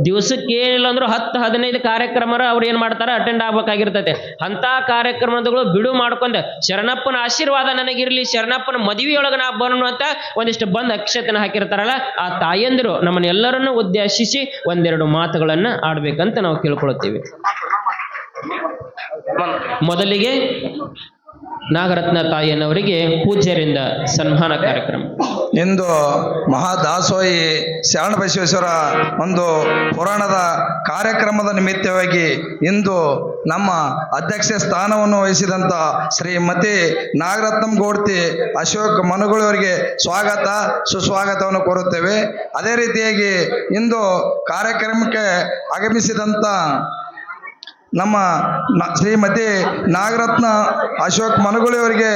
ದಿವಸಕ್ಕೆ ಏನಿಲ್ಲ ಅಂದ್ರೂ 10-15 ಕಾರ್ಯಕ್ರಮ ಅವ್ರು ಏನ್ ಮಾಡ್ತಾರ, ಅಟೆಂಡ್ ಆಗ್ಬೇಕಾಗಿರ್ತೈತೆ. ಅಂತ ಕಾರ್ಯಕ್ರಮಗಳು ಬಿಡು ಮಾಡ್ಕೊಂಡೆ ಶರಣಪ್ಪನ ಆಶೀರ್ವಾದ ನನಗಿರ್ಲಿ, ಶರಣಪ್ಪನ ಮದುವೆಯೊಳಗ ನಾ ಬರೋಣ ಅಂತ ಒಂದಿಷ್ಟು ಬಂದು ಅಕ್ಷತೆನ ಹಾಕಿರ್ತಾರಲ್ಲ, ಆ ತಾಯಂದಿರು ನಮ್ಮನ್ನ ಎಲ್ಲರನ್ನೂ ಉದ್ದೇಶಿಸಿ ಒಂದೆರಡು ಮಾತುಗಳನ್ನ ಆಡ್ಬೇಕಂತ ನಾವು ಕೇಳ್ಕೊಳ್ತೀವಿ. ಮೊದಲಿಗೆ ನಾಗರತ್ನ ತಾಯಿಯನ್ನವರಿಗೆ ಪೂಜ್ಯರಿಂದ ಸನ್ಮಾನ ಕಾರ್ಯಕ್ರಮ. ಇಂದು ಮಹಾದಾಸೋಹಿ ಶರಣಬಸವೇಶ್ವರ ಒಂದು ಪುರಾಣದ ಕಾರ್ಯಕ್ರಮದ ನಿಮಿತ್ತವಾಗಿ ಇಂದು ನಮ್ಮ ಅಧ್ಯಕ್ಷ ಸ್ಥಾನವನ್ನು ವಹಿಸಿದಂಥ ಶ್ರೀಮತಿ ನಾಗರತ್ನಂ ಗೋಡ್ತಿ ಅಶೋಕ್ ಮನುಗಳವರಿಗೆ ಸ್ವಾಗತ ಸುಸ್ವಾಗತವನ್ನು ಕೋರುತ್ತೇವೆ. ಅದೇ ರೀತಿಯಾಗಿ ಇಂದು ಕಾರ್ಯಕ್ರಮಕ್ಕೆ ಆಗಮಿಸಿದಂಥ ನಮ್ಮ ಶ್ರೀಮತಿ ನಾಗರತ್ನ ಅಶೋಕ್ ಮನುಗುಳಿಯವರಿಗೆ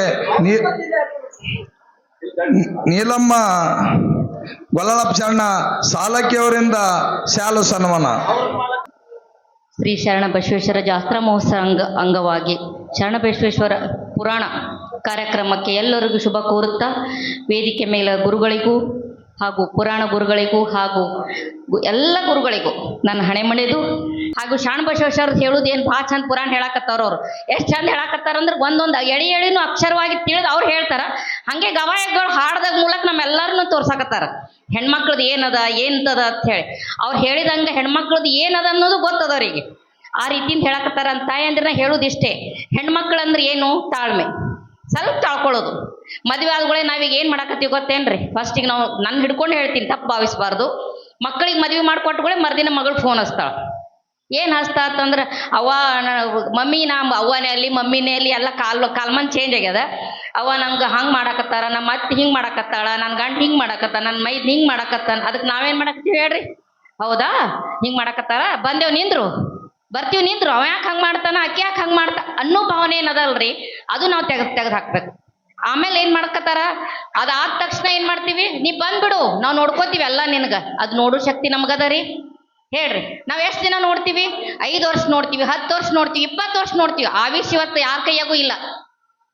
ನೀಲಮ್ಮ ಗೊಲ್ಲಪ್ಪ ಶರಣ ಸಾಲಕಿಯವರಿಂದ ಶಾಲು ಸನ್ಮಾನ. ಶ್ರೀ ಶರಣ ಬಸವೇಶ್ವರ ಜಾತ್ರಾ ಮಹೋತ್ಸವ ಅಂಗವಾಗಿ ಶರಣ ಬಸವೇಶ್ವರ ಪುರಾಣ ಕಾರ್ಯಕ್ರಮಕ್ಕೆ ಎಲ್ಲರಿಗೂ ಶುಭ ಕೋರುತ್ತಾ, ವೇದಿಕೆ ಮೇಲೆ ಗುರುಗಳಿಗೂ ಹಾಗೂ ಪುರಾಣ ಗುರುಗಳಿಗೂ ಹಾಗೂ ಎಲ್ಲ ಗುರುಗಳಿಗೂ ನನ್ನ ಹಣೆ ಮಣಿದು, ಹಾಗೂ ಶರಣ ಬಸವೇಶ್ವರ ಹೇಳುವುದೇನು ಭಾಳ ಚಂದ ಪುರಾಣ ಹೇಳಕತ್ತಾರ. ಅವ್ರು ಎಷ್ಟು ಚಂದ ಹೇಳಕತ್ತಾರ ಅಂದ್ರೆ ಒಂದೊಂದು ಎಳಿನೂ ಅಕ್ಷರವಾಗಿ ತಿಳಿದು ಅವ್ರು ಹೇಳ್ತಾರ. ಹಾಗೆ ಗವಾಯಗಳು ಹಾಡ್ದಾಗ ಮೂಲಕ ನಮ್ಮೆಲ್ಲರನ್ನೂ ತೋರ್ಸಕತ್ತಾರ ಹೆಣ್ಮಕ್ಳದ್ದು ಏನದ ಏನ್ತದ ಅಂತ ಹೇಳಿ. ಅವ್ರು ಹೇಳಿದಂಗೆ ಹೆಣ್ಮಕ್ಳದ್ದು ಏನದ ಅನ್ನೋದು ಗೊತ್ತದ ಅವರಿಗೆ. ಆ ರೀತಿಯಿಂದ ಹೇಳಕತ್ತಾರ ಅಂತ ತಾಯಂದ್ರನ್ನ ಹೇಳುವುದಿಷ್ಟೇ. ಹೆಣ್ಮಕ್ಳಂದ್ರೆ ಏನು, ತಾಳ್ಮೆ, ಸ್ವಲ್ಪ ತಾಳ್ಕೊಳ್ಳೋದು. ಮದುವೆ ಆದ್ಗಳೇ ನಾವೀಗ ಏನು ಮಾಡಕತ್ತೀವಿ ಗೊತ್ತೇನ್ರಿ? ಫಸ್ಟಿಗೆ ನಾವು ನನ್ನ ಹಿಡ್ಕೊಂಡು ಹೇಳ್ತೀನಿ, ತಪ್ಪು ಭಾವಿಸ್ಬಾರ್ದು. ಮಕ್ಕಳಿಗೆ ಮದುವೆ ಮಾಡಿಕೊಟ್ಗಳೇ ಮರ್ದಿನ ಮಗಳು ಫೋನ್ ಹಚ್ತಾಳ. ಏನು ಹಚ್ತಾ ಅಂತಂದ್ರೆ, ಅವ್ವ ಮಮ್ಮಿ ಅವ್ವನೇ ಅಲ್ಲಿ ಮಮ್ಮಿನೇ ಅಲ್ಲಿ ಎಲ್ಲ ಕಾಲ್ಮನ್ ಚೇಂಜ್ ಆಗ್ಯದ. ಅವ್ವ ನಂಗೆ ಹಂಗೆ ಮಾಡಕತ್ತಾರ, ನಮ್ಮ ಅತ್ತೆ ಹಿಂಗೆ ಮಾಡಕತ್ತಾಳ, ನನ್ನ ಗಂಡ ಹಿಂಗೆ ಮಾಡಕತ್ತಾನ, ನನ್ನ ಮೈದ್ ಹಿಂಗೆ ಮಾಡಕತ್ತಾನ. ಅದಕ್ಕೆ ನಾವೇನು ಮಾಡಕತ್ತೀವಿ ಹೇಳ್ರಿ? ಹೌದಾ, ಹಿಂಗೆ ಮಾಡಕತ್ತಾರ, ಬಂದೇವ್ ನಿಂದ್ರು, ಬರ್ತೀವಿ ನಿಂದ್ರು, ಅವ ಯಾಕೆ ಹಂಗೆ ಮಾಡ್ತಾನ, ಅಕ್ಕಿ ಯಾಕೆ ಹಂಗೆ ಮಾಡ್ತಾ ಅನ್ನೋ ಭಾವನೆ ಏನದಲ್ರಿ, ಅದು ನಾವು ತೆಗೆದು ಹಾಕ್ಬೇಕು. ಆಮೇಲೆ ಏನು ಮಾಡ್ಕತ್ತಾರ, ಅದಾದ ತಕ್ಷಣ ಏನು ಮಾಡ್ತೀವಿ, ನೀ ಬಂದ್ಬಿಡು ನಾವು ನೋಡ್ಕೋತೀವಿ ಎಲ್ಲ ನಿನಗೆ. ಅದು ನೋಡೋ ಶಕ್ತಿ ನಮಗದ ರೀ ಹೇಳ್ರಿ. ನಾವು ಎಷ್ಟು ದಿನ ನೋಡ್ತೀವಿ? 5 ವರ್ಷ ನೋಡ್ತೀವಿ, 10 ವರ್ಷ ನೋಡ್ತೀವಿ, 20 ವರ್ಷ ನೋಡ್ತೀವಿ. ಆ ವಿಷಯ ಇವತ್ತು ಯಾರ ಕೈಯಾಗೂ ಇಲ್ಲ.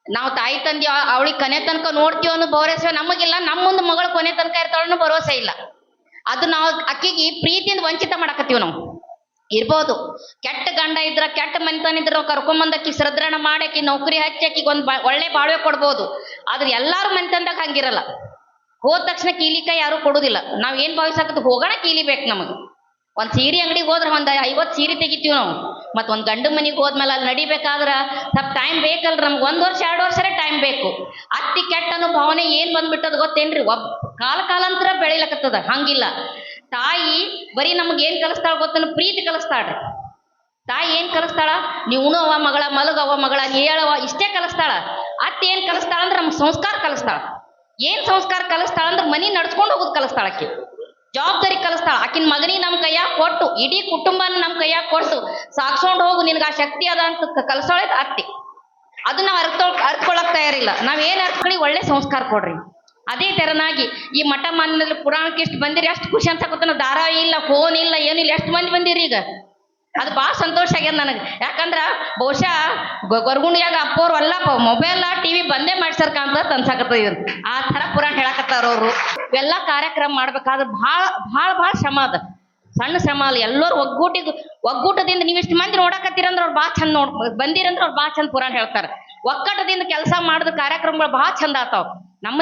ನಾವು ತಾಯಿ ತಂದೆ ಅವಳಿಗೆ ಕೊನೆ ತನಕ ನೋಡ್ತೀವಿ ಅನ್ನೋ ಭರವಸೆ ನಮಗಿಲ್ಲ. ನಮ್ಮ ಮುಂದೆ ಮಗಳು ಕೊನೆ ತನಕ ಇರ್ತಾಳನ್ನೋ ಭರವಸೆ ಇಲ್ಲ. ಅದು ನಾವು ಅಕ್ಕಿಗೆ ಪ್ರೀತಿಯಿಂದ ವಂಚಿತ ಮಾಡಕತ್ತೀವಿ ನಾವು. ಇರ್ಬೋದು, ಕೆಟ್ಟ ಗಂಡ ಇದ್ರ, ಕೆಟ್ಟ ಮನೆತನ ಇದ್ರ ಕರ್ಕೊಂಬಂದಕ್ಕಿ ಶ್ರದ್ರಣ ಮಾಡಾಕಿ ನೌಕರಿ ಹಚ್ಚಿ ಒಂದು ಒಳ್ಳೆ ಬಾಳ್ವೆ ಕೊಡ್ಬೋದು. ಆದ್ರೆ ಎಲ್ಲಾರು ಮನೆತನದಾಗ ಹಂಗಿರಲ್ಲ. ಹೋದ ತಕ್ಷಣ ಕೀಲಿಕಾಯಿ ಯಾರು ಕೊಡುದಿಲ್ಲ. ನಾವ್ ಏನ್ ಭಾವಿಸಾಕತ್ ಹೋಗೋಣ ಕೀಲಿಬೇಕು. ನಮಗೆ ಒಂದು ಸೀರೆ ಅಂಗಡಿಗೆ ಹೋದ್ರೆ ಒಂದು 50 ಸೀರೆ ತೆಗಿತೀವಿ ನಾವು. ಮತ್ತು ಒಂದು ಗಂಡು ಮನೆಗೆ ಹೋದ್ಮೇಲೆ ಅಲ್ಲಿ ನಡಿಬೇಕಾದ್ರೆ ಸ್ವಲ್ಪ ಟೈಮ್ ಬೇಕಲ್ರಿ ನಮ್ಗೆ. 1 ವರ್ಷ 2 ವರ್ಷರೇ ಟೈಮ್ ಬೇಕು. ಅತ್ತಿ ಕೆಟ್ಟ ಅನ್ನೋ ಭಾವನೆ ಏನ್ ಬಂದ್ಬಿಟ್ಟದ ಗೊತ್ತೇನ್ರಿ? ಕಾಲಾಂತರ ಬೆಳಿಲಕತ್ತದ. ಹಂಗಿಲ್ಲ, ತಾಯಿ ಬರೀ ನಮ್ಗೆ ಏನ್ ಕಲಿಸ್ತಾಳ ಗೊತ್ತನ್ನು? ಪ್ರೀತಿ ಕಲಿಸ್ತಾಳ್ರಿ. ತಾಯಿ ಏನ್ ಕಲಿಸ್ತಾಳ? ನೀವು ಉಣವ ಮಗಳ, ಮಲಗವ ಮಗಳ, ಹೇಳವ, ಇಷ್ಟೇ ಕಲಿಸ್ತಾಳ. ಅತ್ತೆ ಏನ್ ಕಲಿಸ್ತಾಳ ಅಂದ್ರೆ ನಮ್ಗೆ ಸಂಸ್ಕಾರ ಕಲಿಸ್ತಾಳ. ಏನ್ ಸಂಸ್ಕಾರ ಕಲಿಸ್ತಾಳ ಅಂದ್ರೆ ಮನಿ ನಡ್ಸ್ಕೊಂಡು ಹೋಗೋದು ಕಲಿಸ್ತಾಳ. ಆಕಿ ಜವಾಬ್ದಾರಿ ಕಲಿಸ್ತಾಳ. ಆಕಿನ ಮಗನಿಗೆ ನಮ್ಮ ಕೈಯಾಗ ಕೊಟ್ಟು, ಇಡೀ ಕುಟುಂಬನ ನಮ್ಮ ಕೈಯಾಗ ಕೊಟ್ಟು ಸಾಕ್ಸ್ಕೊಂಡು ಹೋಗು, ನಿನ್ಗೆ ಆ ಶಕ್ತಿ ಅದ ಅಂತ ಕಲಿಸೋಳೆ ಅತ್ತಿ. ಅದನ್ನ ನಾವು ಅರ್ತ್ಕೊಳಕ್ ತಯಾರಿಲ್ಲ. ನಾವೇನ್ ಅರ್ತ್ಕೊಳ್ಳಿ, ಒಳ್ಳೆ ಸಂಸ್ಕಾರ ಕೊಡ್ರಿ. ಅದೇ ತೆರನಾಗಿ ಈ ಮಠ ಮಾನ್ಯದಲ್ಲಿ ಪುರಾಣಕ್ಕೆ ಎಷ್ಟು ಬಂದಿರಿ, ಅಷ್ಟು ಖುಷಿ ಅನ್ಸಕತ್ತ. ಧಾರಾವಾಹಿ ಇಲ್ಲ, ಫೋನ್ ಇಲ್ಲ, ಏನಿಲ್ಲ, ಎಷ್ಟು ಮಂದಿ ಬಂದಿರಿ ಈಗ. ಅದು ಭಾಳ ಸಂತೋಷ ಆಗ್ಯದ ನನಗೆ. ಯಾಕಂದ್ರ ಬಹುಶಃ ಗೊರಗುಣಿಯಾಗ ಅಪ್ಪವ್ರು ಅಲ್ಲಪ್ಪ ಮೊಬೈಲ್ ಟಿವಿ ಬಂದೇ ಮಾಡ್ಸರ್ ಕಾಣ್ತದ ಅನ್ಸಾಕತ್ತದ. ಇದನ್ನ ಆ ಥರ ಪುರಾಣ ಹೇಳಕತ್ತಾರ ಅವರು. ಇವೆಲ್ಲ ಕಾರ್ಯಕ್ರಮ ಮಾಡ್ಬೇಕಾದ್ರೆ ಭಾಳ ಭಾಳ ಭಾಳ ಶ್ರಮ ಅದ. ಸಣ್ಣ ಶ್ರಮ ಅಲ್ಲ. ಎಲ್ಲರೂ ಒಗ್ಗೂಟದಿಂದ ನೀವು ಇಷ್ಟು ಮಂದಿ ನೋಡಕತ್ತೀರಂದ್ರೆ ಅವ್ರು ಭಾಳ ಚಂದ ಬಂದಿರಂದ್ರೆ ಅವ್ರು ಭಾಳ ಚಂದ ಪುರಾಣ ಹೇಳ್ತಾರೆ. ಒಕ್ಕಟದಿಂದ ಕೆಲಸ ಮಾಡಿದ ಕಾರ್ಯಕ್ರಮಗಳು ಭಾಳ ಚಂದ ಆತಾವ.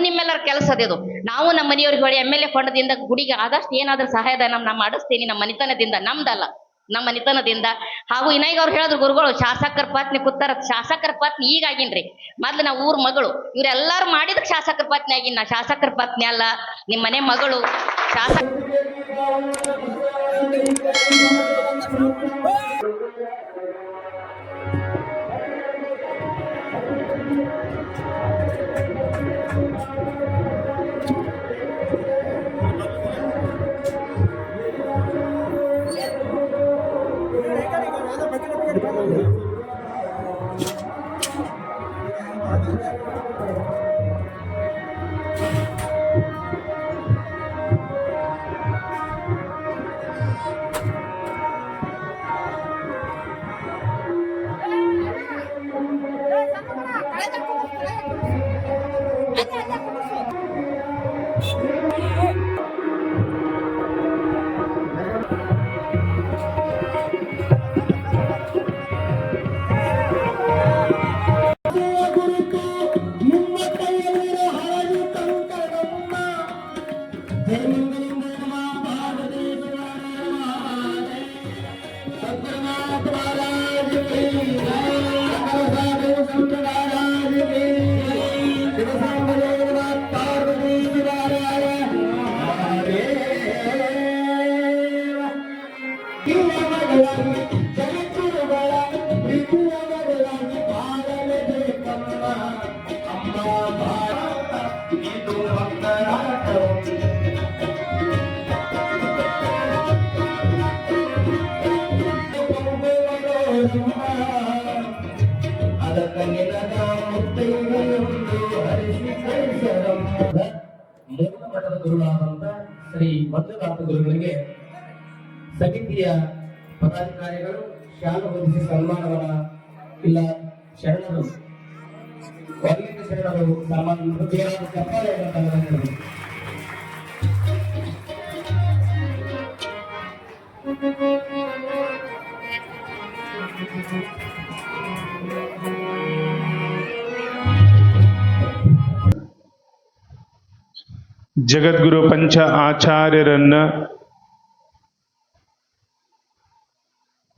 ನಿಮ್ಮೆಲ್ಲರ ಕೆಲಸ ಅದಿದು. ನಾವು ನಮ್ಮ ಮನೆಯವ್ರಿಗೆ ಹೇಳಿ MLA ಫಂಡದಿಂದ ಗುಡಿಗೆ ಆದಷ್ಟು ಏನಾದ್ರೂ ಸಹಾಯಧನ ನಾ ಮಾಡಿಸ್ತೀನಿ, ನಮ್ಮ ಮನಿತನದಿಂದ, ನಮ್ದಲ್ಲ, ನಮ್ಮ ಮನಿತನದಿಂದ. ಹಾಗೂ ಇನ್ನಾಗ ಅವ್ರು ಹೇಳಿದ್ರು ಗುರುಗಳು, ಶಾಸಕರ ಪತ್ನಿ ಕೂತಾರ. ಶಾಸಕರ ಪತ್ನಿ ಈಗಾಗಿನ್ರಿ, ಮೊದ್ಲು ನಾ ಊರ್ ಮಗಳು. ಇವ್ರೆಲ್ಲಾರು ಮಾಡಿದಕ್ಕೆ ಶಾಸಕರ ಪತ್ನಿ ಆಗಿನ. ನಾ ಶಾಸಕರ ಪತ್ನಿ ಅಲ್ಲ, ನಿಮ್ಮ ಮನೆ ಮಗಳು. ಶಾಸಕ ಮಠದ ಗುರುಗಳಾದಂತ ಶ್ರೀ ಮಂಜುನಾಥ ಗುರುಗಳಿಗೆ ಸಮಿತಿಯ ಪದಾಧಿಕಾರಿಗಳು ಶಾಲು ಹೊಂದಿಸಿ ಸನ್ಮಾನವನ್ನ ಇಲ್ಲ ಶರಣರು ವರ್ಲಿಂಗ ಶರಣರು ಸಾಮಾನ್ಯ ಚಪ್ಪಾಳೆ ಹೇಳಬೇಕು. ಜಗದ್ಗುರು ಪಂಚ ಆಚಾರ್ಯರನ್ನ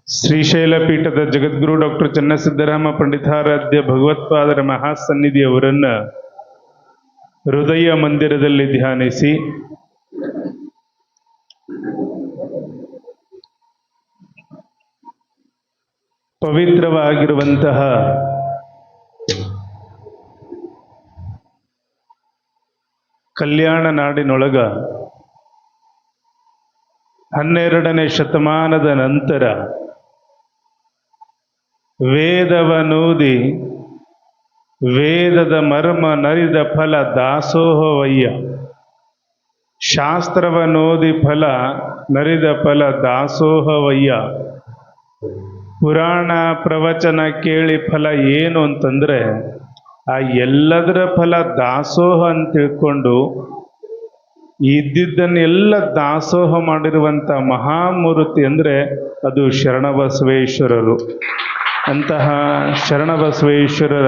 ಶ್ರೀಶೈಲ ಪೀಠದ ಜಗದ್ಗುರು ಡಾಕ್ಟರ್ ಚನ್ನಸಿದ್ದರಾಮ ಪಂಡಿತಾರಾಧ್ಯ ಭಗವತ್ಪಾದರ ಮಹಾಸನ್ನಿಧಿಯವರನ್ನ ಹೃದಯ ಮಂದಿರದಲ್ಲಿ ಧ್ಯಾನಿಸಿ ಪವಿತ್ರವಾಗಿರುವಂತಹ ಕಲ್ಯಾಣ ನಾಡಿನೊಳಗ 12ನೇ ಶತಮಾನದ ನಂತರ ವೇದವನೂದಿ ವೇದದ ಮರ್ಮ ನರಿದ ಫಲ ದಾಸೋಹವಯ್ಯ, ಶಾಸ್ತ್ರವನೋದಿ ಫಲ ನರಿದ ಫಲ ದಾಸೋಹವಯ್ಯ. ಪುರಾಣ ಪ್ರವಚನ ಕೇಳಿ ಫಲ ಏನು ಅಂತಂದ್ರೆ ಆ ಎಲ್ಲದರ ಫಲ ದಾಸೋಹ ಅಂತ ತಿಳ್ಕೊಂಡು ಇದ್ದಿದ್ದನ್ನೆಲ್ಲ ದಾಸೋಹ ಮಾಡಿರುವಂಥ ಮಹಾಮೂರ್ತಿ ಅಂದರೆ ಅದು ಶರಣಬಸವೇಶ್ವರರು. ಅಂತಹ ಶರಣಬಸವೇಶ್ವರರ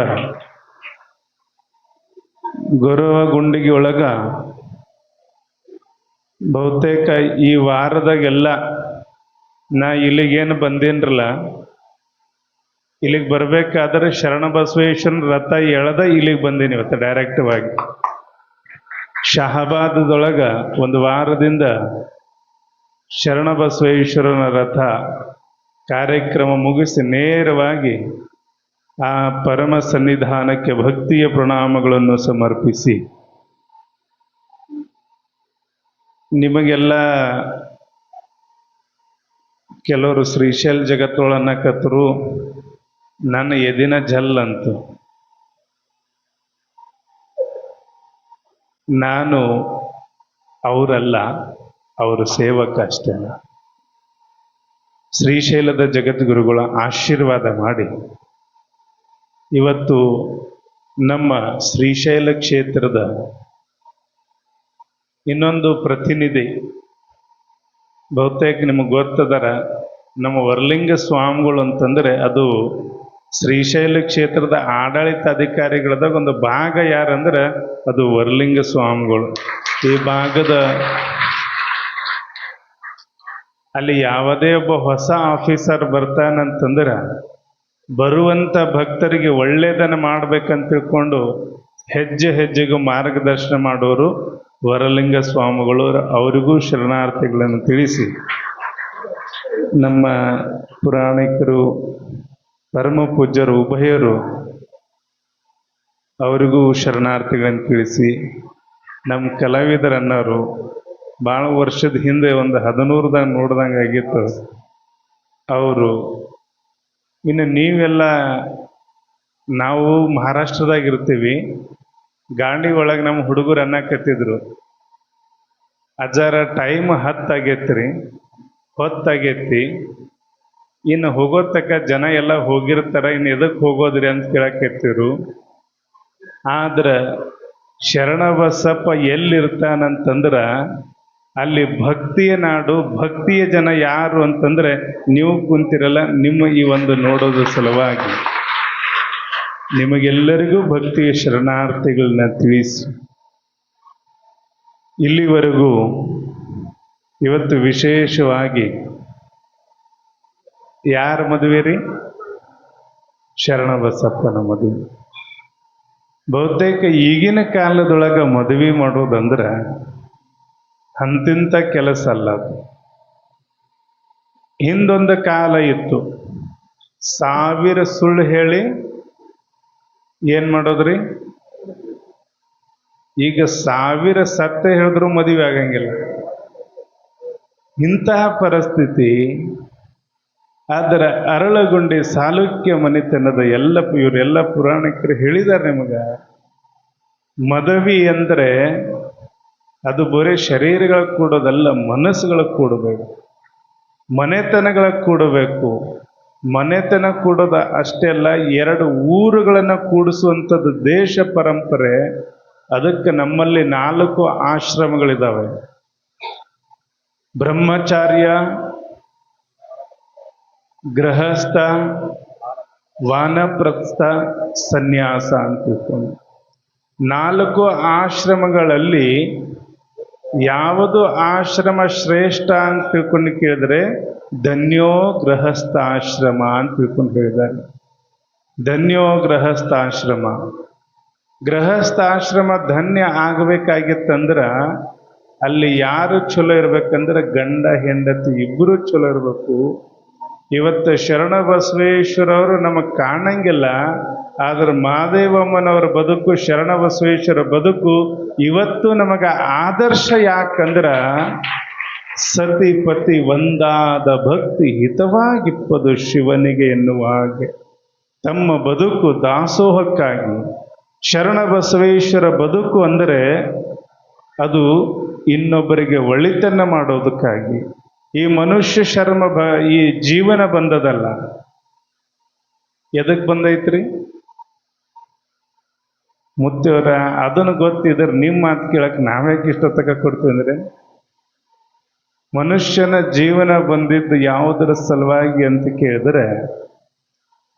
ಗೌರವ ಗುಂಡಿಗೆ ಒಳಗ ಬಹುತೇಕ ಈ ವಾರದಾಗೆಲ್ಲ ನಾ ಇಲ್ಲಿಗೇನು ಬಂದೇನ್ರಲ್ಲ, ಇಲ್ಲಿಗೆ ಬರ್ಬೇಕಾದ್ರೆ ಶರಣಬಸವೇಶ್ವರನ ರಥ ಎಳೆದ ಇಲ್ಲಿಗೆ ಬಂದೀನಿ ಇವತ್ತು ಡೈರೆಕ್ಟಿವ್ ಆಗಿ. ಶಹಬಾದದೊಳಗ ಒಂದು ವಾರದಿಂದ ಶರಣಬಸವೇಶ್ವರನ ರಥ ಕಾರ್ಯಕ್ರಮ ಮುಗಿಸಿ ನೇರವಾಗಿ ಆ ಪರಮ ಸನ್ನಿಧಾನಕ್ಕೆ ಭಕ್ತಿಯ ಪ್ರಣಾಮಗಳನ್ನು ಸಮರ್ಪಿಸಿ ನಿಮಗೆಲ್ಲ ಕೆಲವರು ಶ್ರೀಶೈಲ ಜಗತ್ತೊಳನ್ನಕತ್ತರು ನನ್ನ ಎದಿನ ಜಲ್ಲಂತು. ನಾನು ಅವರಲ್ಲ, ಅವರು ಸೇವಕ ಅಷ್ಟೇ. ಶ್ರೀಶೈಲದ ಜಗದ್ಗುರುಗಳ ಆಶೀರ್ವಾದ ಮಾಡಿ ಇವತ್ತು ನಮ್ಮ ಶ್ರೀಶೈಲ ಕ್ಷೇತ್ರದ ಇನ್ನೊಂದು ಪ್ರತಿನಿಧಿ, ಬಹುತೇಕ ನಿಮಗೆ ಗೊತ್ತದರ, ನಮ್ಮ ವರಲಿಂಗ ಸ್ವಾಮಿಗಳು ಅಂತಂದರೆ ಅದು ಶ್ರೀಶೈಲ ಕ್ಷೇತ್ರದ ಆಡಳಿತಾಧಿಕಾರಿಗಳದಾಗ ಒಂದು ಭಾಗ ಯಾರಂದ್ರೆ ಅದು ವರಲಿಂಗ ಸ್ವಾಮಿಗಳು. ಈ ಭಾಗದ ಅಲ್ಲಿ ಯಾವುದೇ ಒಬ್ಬ ಹೊಸ ಆಫೀಸರ್ ಬರ್ತಾನಂತಂದ್ರೆ ಬರುವಂಥ ಭಕ್ತರಿಗೆ ಒಳ್ಳೆಯದನ್ನು ಮಾಡ್ಬೇಕಂತ ತಿಳ್ಕೊಂಡು ಹೆಜ್ಜೆ ಹೆಜ್ಜೆಗೂ ಮಾರ್ಗದರ್ಶನ ಮಾಡೋರು ವರಲಿಂಗ ಸ್ವಾಮಿಗಳು. ಅವರಿಗೂ ಶರಣಾರ್ಥಿಗಳನ್ನು ತಿಳಿಸಿ, ನಮ್ಮ ಪುರಾಣಿಕರು ಪರಮ ಪೂಜ್ಯರು ಉಭಯರು ಅವರಿಗೂ ಶರಣಾರ್ಥಿಗಳನ್ನು ತಿಳಿಸಿ, ನಮ್ಮ ಕಲಾವಿದರನ್ನವರು ಭಾಳ ವರ್ಷದ ಹಿಂದೆ ಒಂದು 11ದಾಗ ನೋಡ್ದಂಗೆ ಆಗಿತ್ತು ಅವರು. ಇನ್ನು ನೀವೆಲ್ಲ, ನಾವು ಮಹಾರಾಷ್ಟ್ರದಾಗ ಇರ್ತೀವಿ, ಗಾಡಿ ಒಳಗೆ ನಮ್ಮ ಹುಡುಗರು ಅನ್ನಕತ್ತಿದ್ರು, ಅಜ್ಜಾರ ಟೈಮ್ 10 ಆಗೈತ್ರಿ, ಹೊತ್ತಾಗೈತಿ, ಇನ್ನು ಹೋಗೋ ತಕ್ಕ ಜನ ಎಲ್ಲ ಹೋಗಿರ್ತಾರ, ಇನ್ನು ಎದಕ್ಕೆ ಹೋಗೋದ್ರಿ ಅಂತ ಕೇಳಕತ್ತಿರು. ಆದ್ರೆ ಶರಣಬಸಪ್ಪ ಎಲ್ಲಿರ್ತಾನಂತಂದ್ರ ಅಲ್ಲಿ ಭಕ್ತಿಯ ನಾಡು, ಭಕ್ತಿಯ ಜನ ಯಾರು ಅಂತಂದ್ರೆ ನೀವು ಕುಂತಿರಲ್ಲ, ನಿಮ್ಮ ಈ ಒಂದು ನೋಡೋದ್ರ ಸಲುವಾಗಿ ನಿಮಗೆಲ್ಲರಿಗೂ ಭಕ್ತಿಯ ಶರಣಾರ್ಥಿಗಳನ್ನ ತಿಳಿಸಿ. ಇಲ್ಲಿವರೆಗೂ ಇವತ್ತು ವಿಶೇಷವಾಗಿ ಯಾರ ಮದುವೆ ರೀ? ಶರಣಬಸಪ್ಪನ ಮದುವೆ. ಬಹುತೇಕ ಈಗಿನ ಕಾಲದೊಳಗೆ ಮದುವೆ ಮಾಡೋದಂದ್ರೆ ಅಂತಿಂಥ ಕೆಲಸ ಅಲ್ಲ. ಹಿಂದೊಂದು ಕಾಲ ಇತ್ತು, 1000 ಸುಳ್ಳು ಹೇಳಿ ಏನು ಮಾಡೋದ್ರಿ? ಈಗ 1000 ಸತ್ಯ ಹೇಳಿದ್ರು ಮದುವೆ ಆಗಂಗಿಲ್ಲ, ಇಂತಹ ಪರಿಸ್ಥಿತಿ. ಆದರೆ ಅರಳಗುಂಡಿ ಸಾಲುಕ್ಯ ಮನೆತನದ ಇವರೆಲ್ಲ ಪುರಾಣಿಕರು ಹೇಳಿದ್ದಾರೆ ನಿಮಗೆ, ಮದುವೆ ಅಂದರೆ ಅದು ಬರೀ ಶರೀರಗಳ ಕೂಡೋದಲ್ಲ, ಮನಸ್ಸುಗಳ ಕೂಡಬೇಕು, ಮನೆತನಗಳ ಕೂಡಬೇಕು. ಮನೆತನ ಕೂಡೋದ ಅಷ್ಟೇ ಅಲ್ಲ, 2 ಊರುಗಳನ್ನು ಕೂಡಿಸುವಂಥದ್ದು ದೇಶ ಪರಂಪರೆ. ಅದಕ್ಕೆ ನಮ್ಮಲ್ಲಿ 4 ಆಶ್ರಮಗಳಿದ್ದಾವೆ: ಬ್ರಹ್ಮಚಾರ್ಯ, ಗೃಹಸ್ಥ, ವಾನಪ್ರಸ್ಥ, ಸನ್ಯಾಸ ಅಂತ ತಿಳ್ಕೊಂಡು 4 ಆಶ್ರಮಗಳಲ್ಲಿ ಯಾವುದು ಆಶ್ರಮ ಶ್ರೇಷ್ಠ ಅಂತ ತಿಳ್ಕೊಂಡು ಕೇಳಿದ್ರೆ ಧನ್ಯೋ ಗೃಹಸ್ಥಾಶ್ರಮ ಅಂತ ತಿಳ್ಕೊಂಡು ಹೇಳಿದ್ದಾರೆ. ಧನ್ಯೋ ಗೃಹಸ್ಥಾಶ್ರಮ. ಗೃಹಸ್ಥಾಶ್ರಮ ಧನ್ಯ ಆಗಬೇಕಾಗಿತ್ತಂದ್ರೆ ಅಲ್ಲಿ ಯಾರು ಚಲೋ ಇರ್ಬೇಕಂದ್ರೆ ಗಂಡ ಹೆಂಡತಿ ಇಬ್ಬರು ಚಲೋ ಇರಬೇಕು. ಇವತ್ತು ಶರಣಬಸವೇಶ್ವರವರು ನಮಗೆ ಕಾಣಂಗಿಲ್ಲ, ಆದ್ರೆ ಮಹಾದೇವಮ್ಮನವರ ಬದುಕು, ಶರಣಬಸವೇಶ್ವರ ಬದುಕು ಇವತ್ತು ನಮಗೆ ಆದರ್ಶ. ಯಾಕಂದ್ರೆ ಸತಿ ಪತಿ ಒಂದಾದ ಭಕ್ತಿ ಹಿತವಾಗಿಪ್ಪದು ಶಿವನಿಗೆ ಎನ್ನುವ ಹಾಗೆ ತಮ್ಮ ಬದುಕು ದಾಸೋಹಕ್ಕಾಗಿ. ಶರಣಬಸವೇಶ್ವರ ಬದುಕು ಅಂದರೆ ಅದು ಇನ್ನೊಬ್ಬರಿಗೆ ಒಳಿತನ್ನ ಮಾಡೋದಕ್ಕಾಗಿ. ಈ ಮನುಷ್ಯ ಈ ಜೀವನ ಬಂದದಲ್ಲ, ಎದಕ್ಕೆ ಬಂದೈತ್ರಿ? ಮುತ್ತೇವ್ರ ಅದನ್ನು ಗೊತ್ತಿದ್ರೆ ನಿಮ್ಮ ಮಾತು ಕೇಳಕ್ಕೆ ನಾವ್ಯಾಕೆ ಇಷ್ಟೊತ್ತಕ ಕೊಡ್ತೀವಿ ಅಂದರೆ, ಮನುಷ್ಯನ ಜೀವನ ಬಂದಿದ್ದು ಯಾವುದರ ಸಲುವಾಗಿ ಅಂತ ಕೇಳಿದ್ರೆ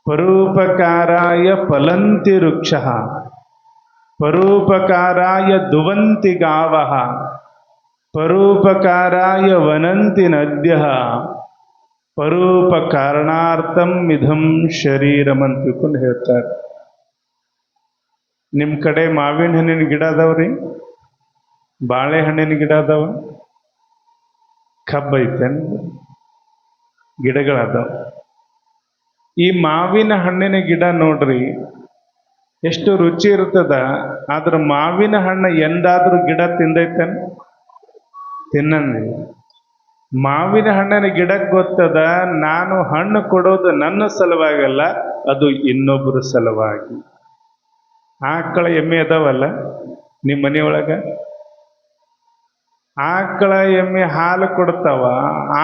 ಪರೋಪಕಾರಾಯ ಫಲಂತಿ ವೃಕ್ಷ, ಪರೋಪಕಾರಾಯ ದುವಂತಿ ಗಾವಃ, ಪರೋಪಕಾರಾಯ ವನಂತಿ ನದ್ಯ, ಪರೋಪಕಾರಣಾರ್ಥಂ ಇದಂ ಶರೀರಂ ಅಂತ ತಿಳ್ಕೊಂಡು ಹೇಳ್ತಾರೆ. ನಿಮ್ಮ ಕಡೆ ಮಾವಿನ ಹಣ್ಣಿನ ಗಿಡ ಅದಾವ್ರಿ? ಬಾಳೆಹಣ್ಣಿನ ಗಿಡ ಅದಾವ? ಕಬ್ಬು ಐತೆ? ಗಿಡಗಳದಾವ? ಈ ಮಾವಿನ ಹಣ್ಣಿನ ಗಿಡ ನೋಡ್ರಿ ಎಷ್ಟು ರುಚಿ ಇರ್ತದ. ಆದ್ರೆ ಮಾವಿನ ಹಣ್ಣು ಎಂದಾದ್ರೂ ಗಿಡ ತಿಂದೈತೇನ್? ತಿನ್ನಂಗಿಲ್ಲ. ಮಾವಿನ ಹಣ್ಣಿನ ಗಿಡಕ್ಕೆ ಗೊತ್ತದ, ನಾನು ಹಣ್ಣು ಕೊಡೋದು ನನ್ನ ಸಲುವಾಗಲ್ಲ, ಅದು ಇನ್ನೊಬ್ಬರ ಸಲುವಾಗಿ. ಆಕಳ ಎಮ್ಮೆ ಅದಾವಲ್ಲ ನಿಮ್ಮ ಮನೆಯೊಳಗ, ಆಕಳ ಎಮ್ಮೆ ಹಾಲು ಕೊಡ್ತಾವ,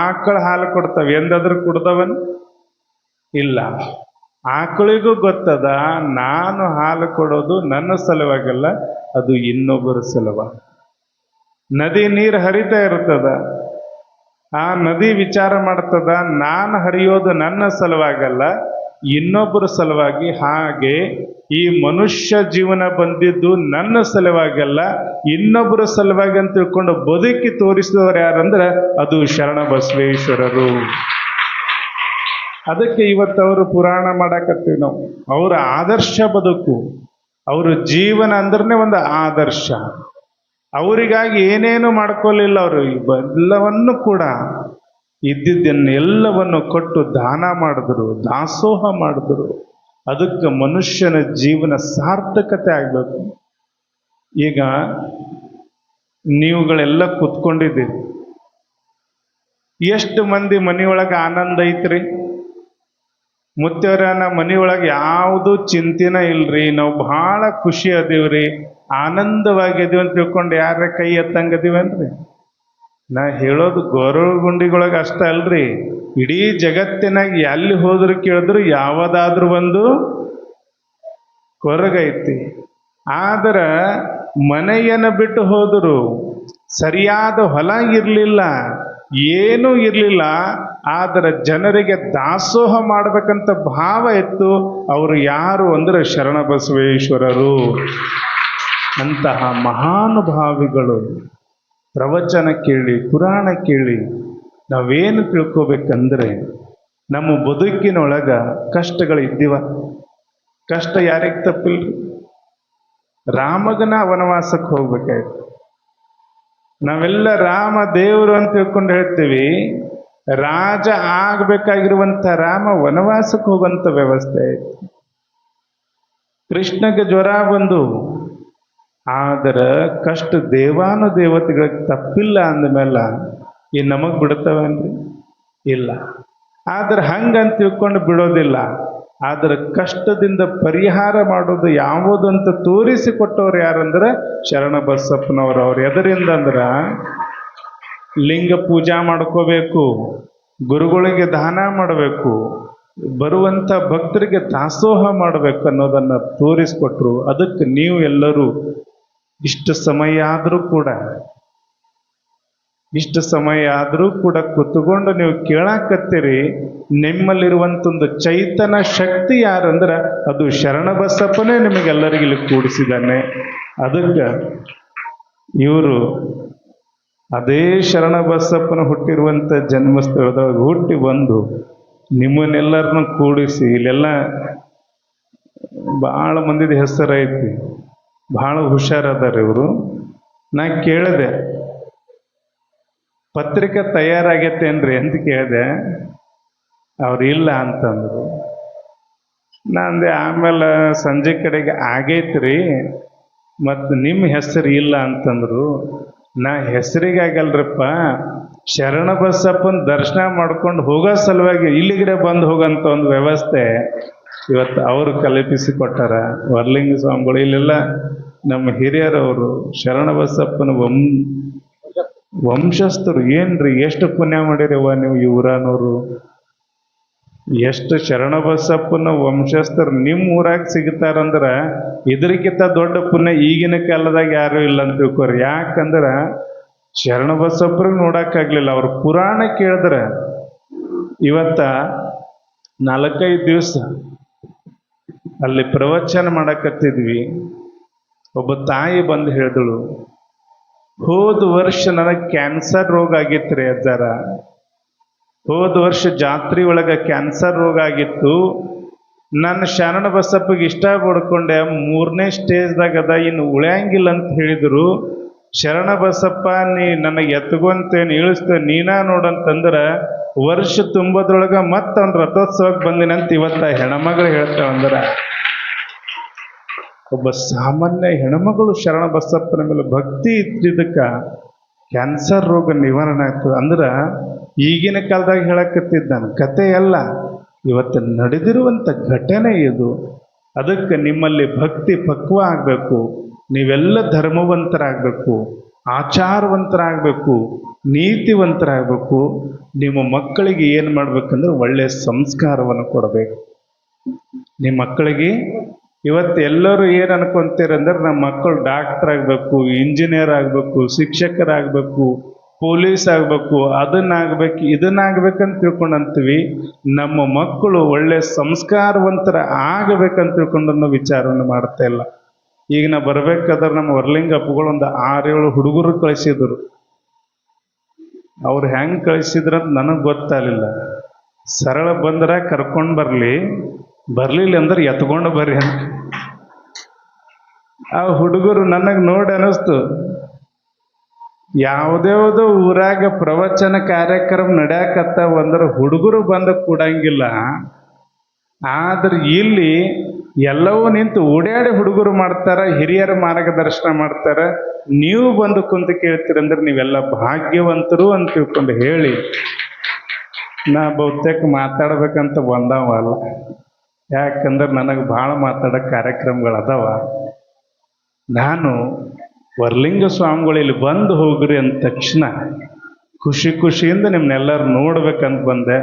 ಆಕಳ ಹಾಲು ಕೊಡ್ತಾವ, ಎಂದಾದ್ರೂ ಕುಡ್ದವನ್? ಇಲ್ಲ. ಆಕಳಿಗೂ ಗೊತ್ತದ, ನಾನು ಹಾಲು ಕೊಡೋದು ನನ್ನ ಸಲುವಾಗಲ್ಲ, ಅದು ಇನ್ನೊಬ್ಬರ ಸಲುವಾಗಿ. ನದಿ ನೀರು ಹರಿತಾ ಇರ್ತದ, ಆ ನದಿ ವಿಚಾರ ಮಾಡ್ತದ, ನಾನು ಹರಿಯೋದು ನನ್ನ ಸಲುವಾಗಲ್ಲ, ಇನ್ನೊಬ್ಬರ ಸಲುವಾಗಿ. ಹಾಗೆ ಈ ಮನುಷ್ಯ ಜೀವನ ಬಂದಿದ್ದು ನನ್ನ ಸಲುವಾಗಲ್ಲ, ಇನ್ನೊಬ್ಬರ ಸಲುವಾಗಿ ಅಂತ ತಿಳ್ಕೊಂಡು ಬದುಕಿ ತೋರಿಸಿದವರು ಯಾರಂದ್ರೆ ಅದು ಶರಣ ಬಸವೇಶ್ವರರು. ಅದಕ್ಕೆ ಇವತ್ತು ಅವರು ಪುರಾಣ ಮಾಡಕತ್ತೀವಿ ನಾವು. ಅವರ ಆದರ್ಶ ಬದುಕು, ಅವ್ರ ಜೀವನ ಅಂದ್ರೆ ಒಂದು ಆದರ್ಶ. ಅವರಿಗಾಗಿ ಏನೇನು ಮಾಡ್ಕೊಳ್ಳಿಲ್ಲ ಅವರು, ಎಲ್ಲವನ್ನು ಕೂಡ ಇದ್ದಿದ್ದನ್ನೆಲ್ಲವನ್ನು ಕೊಟ್ಟು ದಾನ ಮಾಡಿದ್ರು, ದಾಸೋಹ ಮಾಡಿದ್ರು. ಅದಕ್ಕೆ ಮನುಷ್ಯನ ಜೀವನ ಸಾರ್ಥಕತೆ ಆಗ್ಬೇಕು. ಈಗ ನೀವುಗಳೆಲ್ಲ ಕೂತ್ಕೊಂಡಿದ್ದೀರಿ, ಎಷ್ಟು ಮಂದಿ ಮನೆಯೊಳಗೆ ಆನಂದ ಐತ್ರಿ? ಮುತ್ತೇವ್ರ ಮನೆಯೊಳಗೆ ಯಾವುದು ಚಿಂತೆನ ಇಲ್ರಿ, ನಾವು ಬಹಳ ಖುಷಿ ಅದೀವ್ರಿ, ಆನಂದವಾಗಿದೀವಿ ಅಂತ ತಿಳ್ಕೊಂಡು ಯಾರ ಕೈ ಎತ್ತಂಗದೀವನ್ರಿ? ನಾ ಹೇಳೋದು ಗೌರವಗುಂಡಿಗೊಳಗೆ ಅಷ್ಟ ಅಲ್ರಿ, ಇಡೀ ಜಗತ್ತಿನಾಗ ಎಲ್ಲಿ ಹೋದ್ರು ಕೇಳಿದ್ರು ಯಾವುದಾದ್ರೂ ಒಂದು ಕೊರಗೈತಿ. ಆದ್ರ ಮನೆಯನ್ನು ಬಿಟ್ಟು ಹೋದರು, ಸರಿಯಾದ ಹೊಲ ಇರಲಿಲ್ಲ, ಏನೂ ಇರಲಿಲ್ಲ, ಆದರೆ ಜನರಿಗೆ ದಾಸೋಹ ಮಾಡಬೇಕಂತ ಭಾವ ಇತ್ತು. ಅವರು ಯಾರು ಅಂದ್ರೆ ಶರಣ ಬಸವೇಶ್ವರರು. ಅಂತಹ ಮಹಾನುಭಾವಿಗಳು ಪ್ರವಚನ ಕೇಳಿ, ಪುರಾಣ ಕೇಳಿ ನಾವೇನು ತಿಳ್ಕೊಬೇಕಂದ್ರೆ, ನಮ್ಮ ಬದುಕಿನೊಳಗ ಕಷ್ಟಗಳಿದ್ದೀವ. ಕಷ್ಟ ಯಾರಿಗೆ ತಪ್ಪಿಲ್ರಿ? ರಾಮಗನ ವನವಾಸಕ್ಕೆ ಹೋಗ್ಬೇಕಾಯ್ತು. ನಾವೆಲ್ಲ ರಾಮ ದೇವರು ಅಂತ ತಿಳ್ಕೊಂಡು ಹೇಳ್ತೀವಿ, ರಾಜ ಆಗ್ಬೇಕಾಗಿರುವಂಥ ರಾಮ ವನವಾಸಕ್ಕೆ ಹೋಗುವಂಥ ವ್ಯವಸ್ಥೆ ಆಯ್ತು. ಕೃಷ್ಣಗೆ ಜ್ವರ ಬಂದು, ಆದರೆ ಕಷ್ಟ ದೇವಾನುದೇವತೆಗಳಿಗೆ ತಪ್ಪಿಲ್ಲ ಅಂದಮೇಲೆ ಈ ನಮಗೆ ಬಿಡ್ತವೇನ್ರಿ? ಇಲ್ಲ. ಆದ್ರೆ ಹಂಗಂತ ತಿಳ್ಕೊಂಡು ಬಿಡೋದಿಲ್ಲ. ಆದರೆ ಕಷ್ಟದಿಂದ ಪರಿಹಾರ ಮಾಡೋದು ಯಾವುದು ಅಂತ ತೋರಿಸಿಕೊಟ್ಟವ್ರು ಯಾರಂದ್ರೆ ಶರಣ ಬಸಪ್ಪನವರು. ಅವ್ರು ಎದರಿಂದ ಅಂದ್ರೆ, ಲಿಂಗ ಪೂಜಾ ಮಾಡ್ಕೋಬೇಕು, ಗುರುಗಳಿಗೆ ದಾನ ಮಾಡಬೇಕು, ಬರುವಂಥ ಭಕ್ತರಿಗೆ ದಾಸೋಹ ಮಾಡಬೇಕು ಅನ್ನೋದನ್ನು ತೋರಿಸ್ಕೊಟ್ರು. ಅದಕ್ಕೆ ನೀವು ಎಲ್ಲರೂ ಇಷ್ಟು ಸಮಯ ಆದರೂ ಕೂಡ ಕೂತ್ಕೊಂಡು ನೀವು ಕೇಳಾಕತ್ತೀರಿ. ನಿಮ್ಮಲ್ಲಿರುವಂಥೊಂದು ಚೈತನ್ಯ ಶಕ್ತಿ ಯಾರಂದ್ರೆ ಅದು ಶರಣ ಬಸಪ್ಪನೇ ನಿಮಗೆಲ್ಲರಿಗೂ ಇಲ್ಲಿ ಕೂಡಿಸಿದ್ದಾನೆ. ಅದಕ್ಕೆ ಇವರು ಅದೇ ಶರಣ ಬಸಪ್ಪನ ಹುಟ್ಟಿರುವಂಥ ಜನ್ಮಸ್ಥಳದೊಳಗೆ ಹುಟ್ಟಿ ಬಂದು ನಿಮ್ಮನ್ನೆಲ್ಲರನ್ನು ಕೂಡಿಸಿ, ಇಲ್ಲೆಲ್ಲ ಭಾಳ ಮಂದಿದ ಹೆಸರೈತಿ, ಭಾಳ ಹುಷಾರದಾರ ಇವರು. ನಾ ಕೇಳಿದೆ, ಪತ್ರಿಕೆ ತಯಾರಾಗೈತೇನ್ರಿ ಅಂತ ಕೇಳಿದೆ. ಅವ್ರು ಇಲ್ಲ ಅಂತಂದರು. ನಂದೆ ಆಮೇಲೆ ಸಂಜೆ ಕಡೆಗೆ ಆಗೈತ್ರಿ, ಮತ್ತು ನಿಮ್ಮ ಹೆಸರು ಇಲ್ಲ ಅಂತಂದರು. ನಾ ಹೆಸರಿಗಾಗಲ್ರಪ್ಪ, ಶರಣ ಬಸಪ್ಪನ ದರ್ಶನ ಮಾಡ್ಕೊಂಡು ಹೋಗೋ ಸಲುವಾಗಿ ಇಲ್ಲಿಗರೆ ಬಂದು ಹೋಗೋಂಥ ಒಂದು ವ್ಯವಸ್ಥೆ ಇವತ್ತು ಅವರು ಕಲ್ಪಿಸಿಕೊಟ್ಟಾರ. ವರ್ಲಿಂಗ ಸ್ವಾಮಿಗಳು ಇಲ್ಲೆಲ್ಲ ನಮ್ಮ ಹಿರಿಯರವರು ಶರಣ ಬಸಪ್ಪನ ವಂಶಸ್ಥರು. ಏನ್ರಿ ಎಷ್ಟು ಪುಣ್ಯ ಮಾಡಿರವ್ವ ನೀವು ಈ ಊರಾನವರು, ಎಷ್ಟು ಶರಣ ಬಸಪ್ಪನ ವಂಶಸ್ಥರು ನಿಮ್ಮ ಊರಾಗ ಸಿಗ್ತಾರಂದ್ರೆ ಇದಕ್ಕಿಂತ ದೊಡ್ಡ ಪುಣ್ಯ ಈಗಿನ ಕಾಲದಾಗ ಯಾರೂ ಇಲ್ಲ ಅಂತ ತಿಳ್ಕೊರಿ. ಯಾಕಂದ್ರೆ ಶರಣ ಬಸಪ್ಪರಿಗೆ ನೋಡೋಕ್ಕಾಗಲಿಲ್ಲ, ಅವ್ರ ಪುರಾಣ ಕೇಳಿದ್ರೆ. ಇವತ್ತ 4-5 ದಿವಸ ಅಲ್ಲಿ ಪ್ರವಚನ ಮಾಡಕತ್ತಿದ್ವಿ. ಒಬ್ಬ ತಾಯಿ ಬಂದು ಹೇಳಿದಳು, ಹೋದ ವರ್ಷ ನನಗೆ ಕ್ಯಾನ್ಸರ್ ರೋಗ ಆಗಿತ್ತು ರೀ ಅಜ್ಜಾರ. ಹೋದ ವರ್ಷ ಜಾತ್ರೆ ಒಳಗೆ ಕ್ಯಾನ್ಸರ್ ರೋಗ ಆಗಿತ್ತು. ನನ್ನ ಶರಣ ಬಸಪ್ಪಗೆ ಇಷ್ಟ ಪಡ್ಕೊಂಡೆ, 3ನೇ ಸ್ಟೇಜ್ದಾಗ ಅದ, ಇನ್ನು ಉಳಿಯಂಗಿಲ್ಲ ಅಂತ ಹೇಳಿದರು. ಶರಣ ಬಸಪ್ಪ ನೀ ನನಗೆ ಎತ್ಕೊಂತೇನೆ, ಇಳಿಸ್ತೇನೆ, ನೀನಾ ನೋಡಂತಂದ್ರೆ ವರ್ಷ ತುಂಬೋದ್ರೊಳಗ ಮತ್ತೊಂದು ರಥೋತ್ಸವಕ್ಕೆ ಬಂದಿನಂತ ಇವತ್ತ ಹೆಣ್ಮಗಳು ಹೇಳ್ತಾವ ಅಂದ್ರೆ ಒಬ್ಬ ಸಾಮಾನ್ಯ ಹೆಣ್ಮಗಳು ಶರಣ ಬಸಪ್ಪನ ಮೇಲೆ ಭಕ್ತಿ ಇದ್ದಿದ್ದಕ್ಕ ಕ್ಯಾನ್ಸರ್ ರೋಗ ನಿವಾರಣೆ ಆಗ್ತದೆ. ಅಂದ್ರೆ ಈಗಿನ ಕಾಲದಾಗ ಹೇಳಕತ್ತಿದ್ದ ನಾನು ಕತೆ ಅಲ್ಲ, ಇವತ್ತು ನಡೆದಿರುವಂಥ ಘಟನೆ ಇದು. ಅದಕ್ಕೆ ನಿಮ್ಮಲ್ಲಿ ಭಕ್ತಿ ಪಕ್ವ ಆಗಬೇಕು, ನೀವೆಲ್ಲ ಧರ್ಮವಂತರಾಗಬೇಕು, ಆಚಾರವಂತರಾಗಬೇಕು, ನೀತಿವಂತರಾಗಬೇಕು. ನಿಮ್ಮ ಮಕ್ಕಳಿಗೆ ಏನು ಮಾಡ್ಬೇಕಂದ್ರೆ ಒಳ್ಳೆಯ ಸಂಸ್ಕಾರವನ್ನು ಕೊಡಬೇಕು. ನಿಮ್ಮ ಮಕ್ಕಳಿಗೆ ಇವತ್ತು ಎಲ್ಲರೂ ಏನು ಅನ್ಕೊಂತೀರಂದ್ರೆ ನಮ್ಮ ಮಕ್ಕಳು ಡಾಕ್ಟರ್ ಆಗಬೇಕು, ಇಂಜಿನಿಯರ್ ಆಗಬೇಕು, ಶಿಕ್ಷಕರಾಗಬೇಕು, ಪೊಲೀಸ್ ಆಗಬೇಕು, ಅದನ್ನಾಗಬೇಕು, ಇದನ್ನಾಗಬೇಕಂತ ತಿಳ್ಕೊಂಡಂತೀವಿ. ನಮ್ಮ ಮಕ್ಕಳು ಒಳ್ಳೆ ಸಂಸ್ಕಾರವಂತರ ಆಗಬೇಕಂತ ತಿಳ್ಕೊಂಡು ವಿಚಾರವನ್ನು ಮಾಡ್ತಾ ಇಲ್ಲ. ಈಗ ನಾ ಬರ್ಬೇಕಾದ್ರೆ ನಮ್ಮ ವರ್ಲಿಂಗ ಅಪ್ಪುಗಳು ಒಂದು 6-7 ಹುಡುಗರು ಕಳಿಸಿದ್ರು. ಅವ್ರು ಹೆಂಗೆ ಕಳಿಸಿದ್ರಂತ ನನಗೆ ಗೊತ್ತಾಗಲಿಲ್ಲ. ಸರಳ ಬಂದ್ರೆ ಕರ್ಕೊಂಡು ಬರ್ಲಿಲ್ಲ ಅಂದ್ರೆ ಎತ್ಕೊಂಡು ಬರ್ರಿ ಅಂತ. ಆ ಹುಡುಗರು ನನಗೆ ನೋಡಿ ಅನ್ನಿಸ್ತು, ಯಾವುದ್ಯಾವುದೋ ಊರಾಗ ಪ್ರವಚನ ಕಾರ್ಯಕ್ರಮ ನಡೆಯಕತ್ತಾವ ಅಂದ್ರೆ ಹುಡುಗರು ಬಂದು ಕೂಡಂಗಿಲ್ಲ. ಆದ್ರೆ ಇಲ್ಲಿ ಎಲ್ಲವೂ ನಿಂತು ಓಡಾಡಿ ಹುಡುಗರು ಮಾಡ್ತಾರ, ಹಿರಿಯರ ಮಾರ್ಗದರ್ಶನ ಮಾಡ್ತಾರ. ನೀವು ಬಂದು ಕುಂತು ಕೇಳ್ತೀರಂದ್ರೆ ನೀವೆಲ್ಲ ಭಾಗ್ಯವಂತರು ಅಂತ ತಿಳ್ಕೊಂಡು ಹೇಳಿ ನಾ ಬಹುತೇಕ ಮಾತಾಡ್ಬೇಕಂತ ಬಂದವಲ್ಲ. ಯಾಕಂದ್ರೆ ನನಗೆ ಭಾಳ ಮಾತಾಡೋ ಕಾರ್ಯಕ್ರಮಗಳದಾವ. ನಾನು ವರ್ಲಿಂಗ ಸ್ವಾಮಿಗಳು ಇಲ್ಲಿ ಬಂದು ಹೋಗ್ರಿ ಅಂದ ತಕ್ಷಣ ಖುಷಿಯಿಂದ ನಿಮ್ಮನ್ನೆಲ್ಲರೂ ನೋಡ್ಬೇಕಂತ ಬಂದೆ.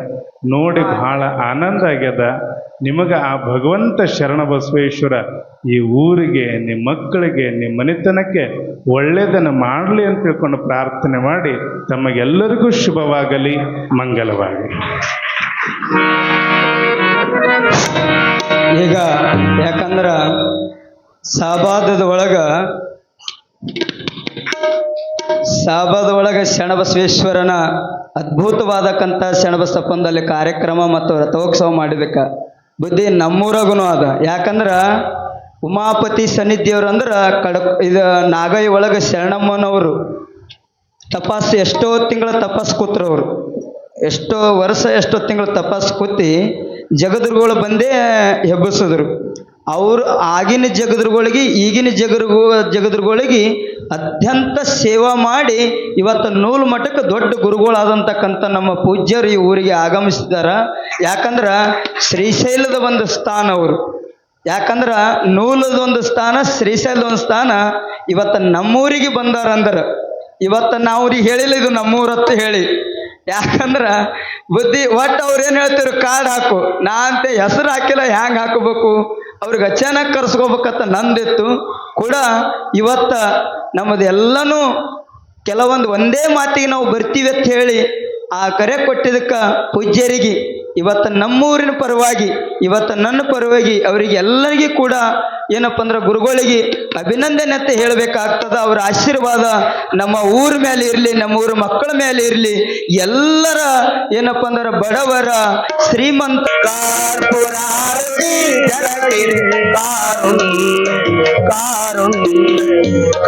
ನೋಡಿ ಭಾಳ ಆನಂದ ಆಗ್ಯದ. ನಿಮಗೆ ಆ ಭಗವಂತ ಶರಣ ಬಸವೇಶ್ವರ ಈ ಊರಿಗೆ, ನಿಮ್ಮ ಮಕ್ಕಳಿಗೆ, ನಿಮ್ಮ ಮನೆತನಕ್ಕೆ ಒಳ್ಳೆಯದನ್ನು ಮಾಡಲಿ ಅಂತ ತಿಳ್ಕೊಂಡು ಪ್ರಾರ್ಥನೆ ಮಾಡಿ ತಮಗೆಲ್ಲರಿಗೂ ಶುಭವಾಗಲಿ, ಮಂಗಲವಾಗಲಿ. ಈಗ ಯಾಕಂದ್ರ ಸಾಬಾದದ ಒಳಗ ಶರಣಬಸವೇಶ್ವರನ ಅದ್ಭುತವಾದಕ್ಕಂಥ ಶರಣಬಸಪ್ಪಂದಲ್ಲಿ ಕಾರ್ಯಕ್ರಮ ಮತ್ತು ರಥೋತ್ಸವ ಮಾಡಿದಕ್ಕ ಬುದ್ಧಿ ನಮ್ಮೂರಾಗೂ ಅದ. ಯಾಕಂದ್ರ ಉಮಾಪತಿ ಸನ್ನಿಧಿಯವರು ಅಂದ್ರೆ ಇದು ನಾಗೈ ಒಳಗೆ ಶರಣಮ್ಮನವರು ಎಷ್ಟೋ ತಿಂಗಳ ತಪಸ್ಸು ಕೂತ್ರವ್ರು. ಎಷ್ಟೋ ವರ್ಷ ಎಷ್ಟೋ ತಿಂಗಳ ತಪಸ್ಸು ಕೂತಿ ಜಗದ್ಗುರುಗಳು ಬಂದೇ ಹೆಬ್ಬಸಿದ್ರು. ಅವರು ಆಗಿನ ಜಗದ್ಗುರುಗಳಿಗೆ ಈಗಿನ ಜಗದ್ಗುರುಗಳಿಗೆ ಅತ್ಯಂತ ಸೇವಾ ಮಾಡಿ ಇವತ್ತು ನೂಲು ಮಠಕ್ಕೆ ದೊಡ್ಡ ಗುರುಗಳಾದಂತಕ್ಕಂಥ ನಮ್ಮ ಪೂಜ್ಯರು ಈ ಊರಿಗೆ ಆಗಮಿಸಿದಾರ. ಯಾಕಂದ್ರೆ ಶ್ರೀಶೈಲದ ಒಂದು ಸ್ಥಾನ ಅವರು. ಯಾಕಂದ್ರೆ ನೂಲದೊಂದು ಸ್ಥಾನ, ಶ್ರೀಶೈಲದ ಒಂದು ಸ್ಥಾನ. ಇವತ್ತು ನಮ್ಮೂರಿಗೆ ಬಂದಾರಂದ್ರೆ ಇವತ್ತು ನಾವು ಅವ್ರಿಗೆ ಹೇಳಿಲ್ಲ ಇದು ನಮ್ಮೂರತ್ತು ಹೇಳಿ. ಯಾಕಂದ್ರೆ ಬುದ್ಧಿ ಒಟ್ಟು ಅವ್ರು ಏನು ಹೇಳ್ತಿರು, ಕಾರ್ಡ್ ಹಾಕು. ನಾ ಅಂತ ಹೆಸರು ಹಾಕಿಲ್ಲ, ಹ್ಯಾಂಗೆ ಹಾಕಬೇಕು, ಅವ್ರಿಗೆ ಅಚಾನಕ್ ಕರ್ಸ್ಕೋಬೇಕಂತ ನಂದಿತ್ತು ಕೂಡ. ಇವತ್ತು ನಮ್ಮದೆಲ್ಲನೂ ಕೆಲವೊಂದು ಒಂದೇ ಮಾತಿಗೆ ನಾವು ಬರ್ತೀವಿ ಅಂತ ಹೇಳಿ ಆ ಕರೆ ಕೊಟ್ಟಿದ್ದಕ್ಕೆ ಪೂಜ್ಯರಿಗೆ ಇವತ್ತು ನಮ್ಮೂರಿನ ಪರವಾಗಿ, ಇವತ್ತು ನನ್ನ ಪರವಾಗಿ ಅವರಿಗೆ ಎಲ್ಲರಿಗೂ ಕೂಡ ಏನಪ್ಪ ಅಂದ್ರೆ ಗುರುಗಳಿಗೆ ಅಭಿನಂದನೆ ಅಂತ ಹೇಳಬೇಕಾಗ್ತದ. ಅವರ ಆಶೀರ್ವಾದ ನಮ್ಮ ಊರ ಮೇಲೆ ಇರಲಿ, ನಮ್ಮ ಊರ ಮಕ್ಕಳ ಮೇಲೆ ಇರಲಿ. ಎಲ್ಲರ ಏನಪ್ಪ ಅಂದ್ರೆ ಬಡವರ ಶ್ರೀಮಂತ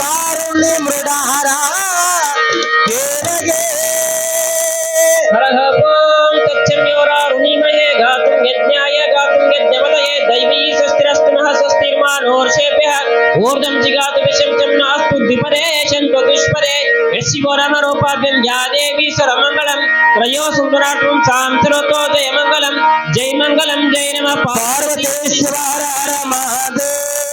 ಕಾರುಣ್ಯ ಮೃಡಹಾರ ऋणिमये गातुं यज्ञाय गातुं यज्ञवलये दैवी स्वस्तिरस्तु नः स्वस्तिर्मानोर्षेभ्यः ऊर्ध्वं जिगातु विषं च नास्तु द्विपरे शन्तो दुष्परे यशिवो रामरूपाभ्यं या देवी सर्वमङ्गलं त्रयो सुन्दरात्मं सांसरोतो जय मङ्गलं जय नमः पार्वतीश्वर हर महादेव।